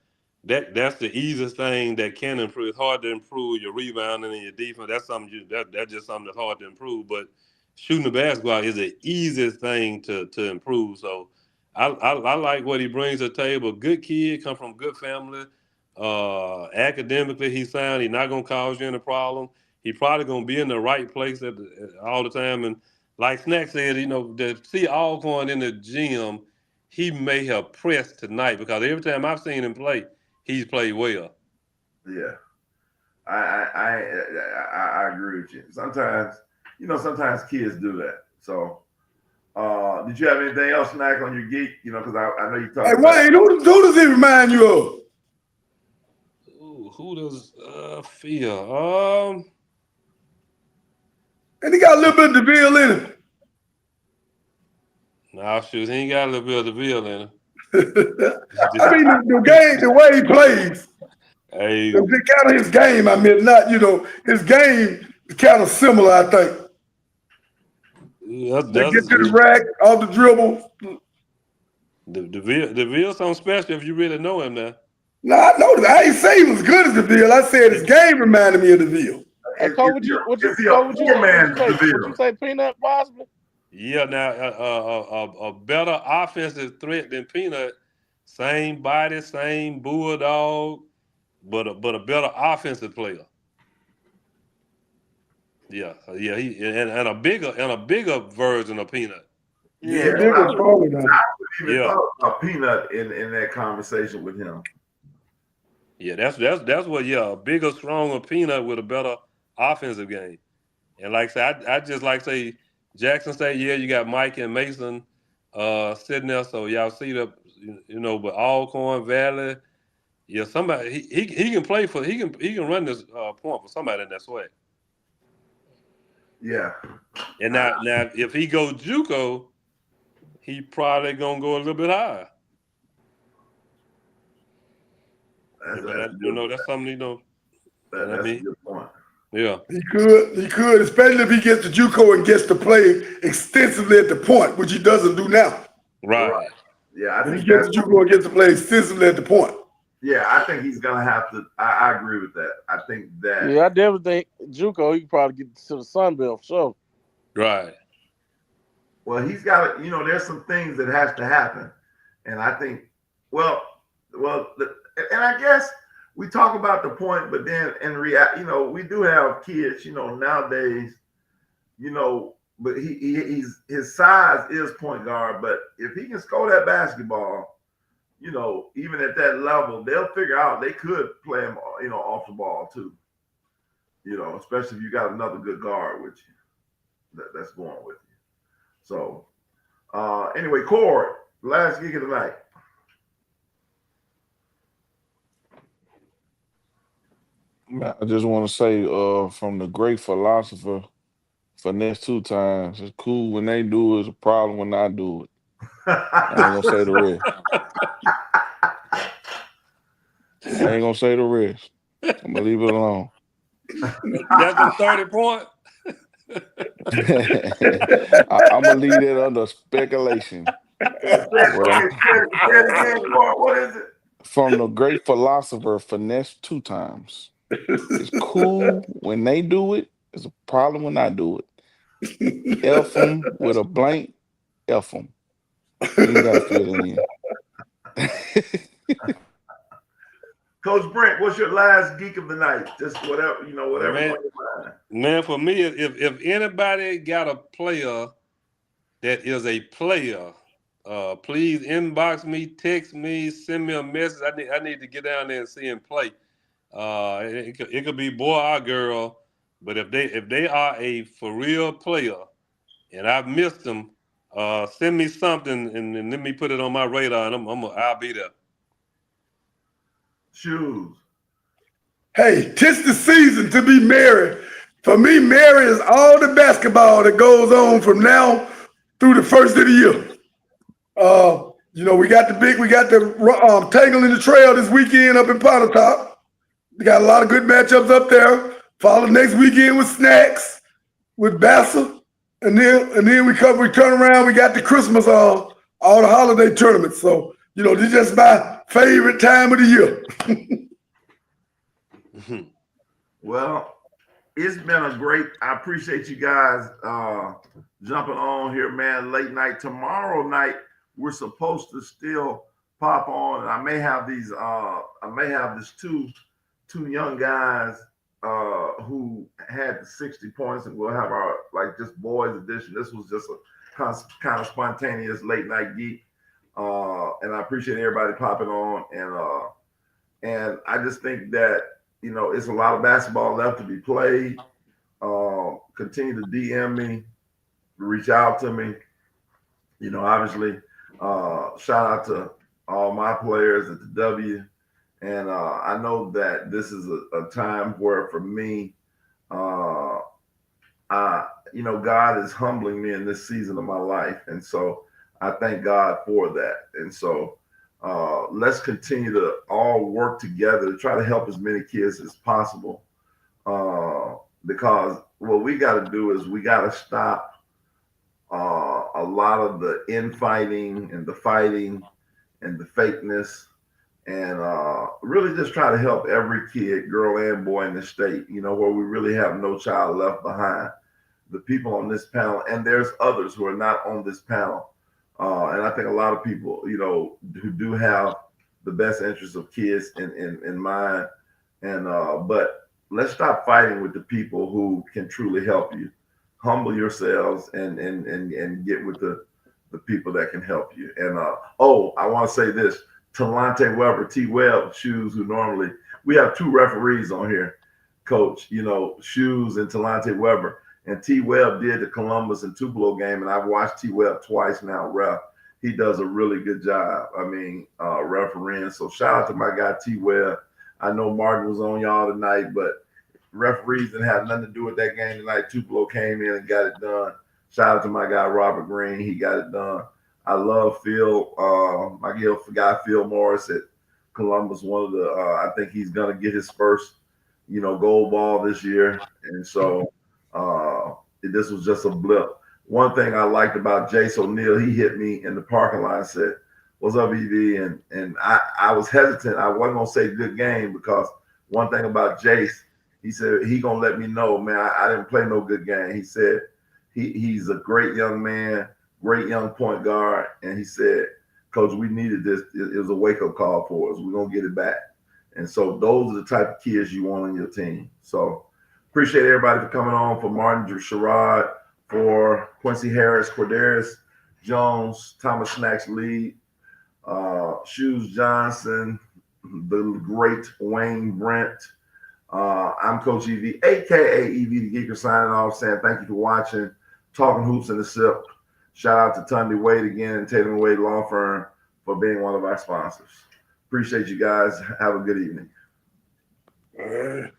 that's the easiest thing that can improve. It's hard to improve your rebounding and your defense. That's something that's just something that's hard to improve. But shooting the basketball is the easiest thing to improve. So I like what he brings to the table. Good kid, come from good family. Academically, he's sound. He's not gonna cause you any problem. He probably gonna be in the right place all the time. And like Snack said, to see Alcorn in the gym, he may have pressed tonight because every time I've seen him play, he's played well. Yeah, I agree with you. Sometimes kids do that. So, did you have anything else, Snack, on your geek? Because I know you talked. Hey, Wayne, who does he remind you of? Ooh, who does Phil? And he got a little bit of DeVille in him. Nah, shoot, he ain't got a little bit of the bill in him. I mean, the way he plays, Hey, kind of his game. I mean, not his game is kind of similar. I think they get to the rack, off the dribble. The Ville something special if you really know him now. No, I know that. I ain't saying he was good as DeVille. I said his game reminded me of DeVille. Hey, Cole, would you say Peanut possibly? Yeah, now a better offensive threat than Peanut. Same body, same bulldog, but a better offensive player. Yeah, he and a bigger version of Peanut. Yeah, bigger, stronger now. I would even thought about Peanut in that conversation with him. Yeah, that's what. Yeah, a bigger, stronger Peanut with a better offensive game. And like I said, I just like say Jackson State. Yeah, you got Mike and Mason sitting there, so y'all see but Alcorn Valley. Yeah, somebody he can play for he can run this point for somebody in that swag. Yeah. And now if he goes JUCO, he probably gonna go a little bit higher. That's something That's a good point. Yeah, he could, especially if he gets to JUCO and gets to play extensively at the point, which he doesn't do now. right. Yeah, I think he gets to JUCO and gets to play extensively at the point. Yeah, I think he's gonna have to. I agree with that. I think that. Yeah, I definitely think JUCO he can probably get to the Sun Belt for sure. Right. Well, he's got to. There's some things that has to happen, and I think. And I guess we talk about the point, but then in reality, we do have kids, nowadays, but his size is point guard, but if he can score that basketball, even at that level, they'll figure out they could play him, off the ball too. Especially if you got another good guard with you that's going with you. So, anyway, Cord, last gig of the night. I just want to say, from the great philosopher finesse 2 times. It's cool when they do it. It's a problem when I do it. I ain't gonna say the rest. I ain't gonna say the rest. I'm gonna leave it alone. That's the 30 point. I'm gonna leave that under speculation. What I'm Say it again, Clark. What is it? from the great philosopher, finesse 2 times. It's cool when they do it. It's a problem when I do it. F them with a blank. F them. You ain't gotta fill it in. Coach Brent, what's your last geek of the night? Just whatever, whatever's Man, on your mind. man, for me, if anybody got a player that is a player, please inbox me, text me, send me a message. I need to get down there and see him play. It could be boy or girl, but if they are a for real player and I've missed them, send me something and let me put it on my radar, and I'll be there. Shoes. Hey, 'tis the season to be merry. For me, merry is all the basketball that goes on from now through the first of the year. We got the Tangle in the Trail this weekend up in Pontotoc. We got a lot of good matchups up there. Follow next weekend with Snacks, with Bassa, and then we turn around. We got the Christmas all the holiday tournaments. So this is just my favorite time of the year. Well, it's been a great. I appreciate you guys jumping on here, man. Late night tomorrow night. We're supposed to still pop on, and I may have these. I may have this two young guys who had the 60 points, and we'll have our just boys edition. This was just a kind of spontaneous late night geek, and I appreciate everybody popping on, and I just think that it's a lot of basketball left to be played. Continue to DM me, reach out to me. Obviously, shout out to all my players at the W. And I know that this is a time where, for me, God is humbling me in this season of my life. And so I thank God for that. And so let's continue to all work together to try to help as many kids as possible. Because what we got to do is we got to stop a lot of the infighting and the fighting and the fakeness, and really just try to help every kid, girl and boy in the state, where we really have no child left behind. The people on this panel, and there's others who are not on this panel. And I think a lot of people, who do have the best interests of kids in mind. And but let's stop fighting with the people who can truly help you. Humble yourselves and get with the people that can help you. And I want to say this: Talante Weber, T Webb, Shoes, who normally we have two referees on here, Coach. Shoes and Talante Weber. And T Webb did the Columbus and Tupelo game, and I've watched T Webb twice now, ref. He does a really good job. Refereeing. So shout out to my guy T Webb. I know Martin was on y'all tonight, but referees didn't have nothing to do with that game tonight. Tupelo came in and got it done. Shout out to my guy Robert Green. He got it done. I love Phil. My guy Phil Morris at Columbus. One of the I think he's gonna get his first, gold ball this year. And so this was just a blip. One thing I liked about Jace O'Neal, he hit me in the parking lot and said, "What's up, EV?" And I was hesitant. I wasn't gonna say good game, because one thing about Jace, he said he gonna let me know, man, I didn't play no good game. He said he's a great young man, great young point guard, and he said, "Coach, we needed this. It was a wake-up call for us. We're gonna get it back." And so those are the type of kids you want on your team. So appreciate everybody for coming on. For Martin Sherrod, for Quincy Harris, Cordarius Jones, Thomas Snacks Lee, Shoes Johnson, the great Wayne Brent. I'm Coach EV, aka EV the Geeker, signing off, saying thank you for watching Talking Hoops in the Sip. Shout out to Tunde Wade again and Tatum Wade Law Firm for being one of our sponsors. Appreciate you guys. Have a good evening. All right.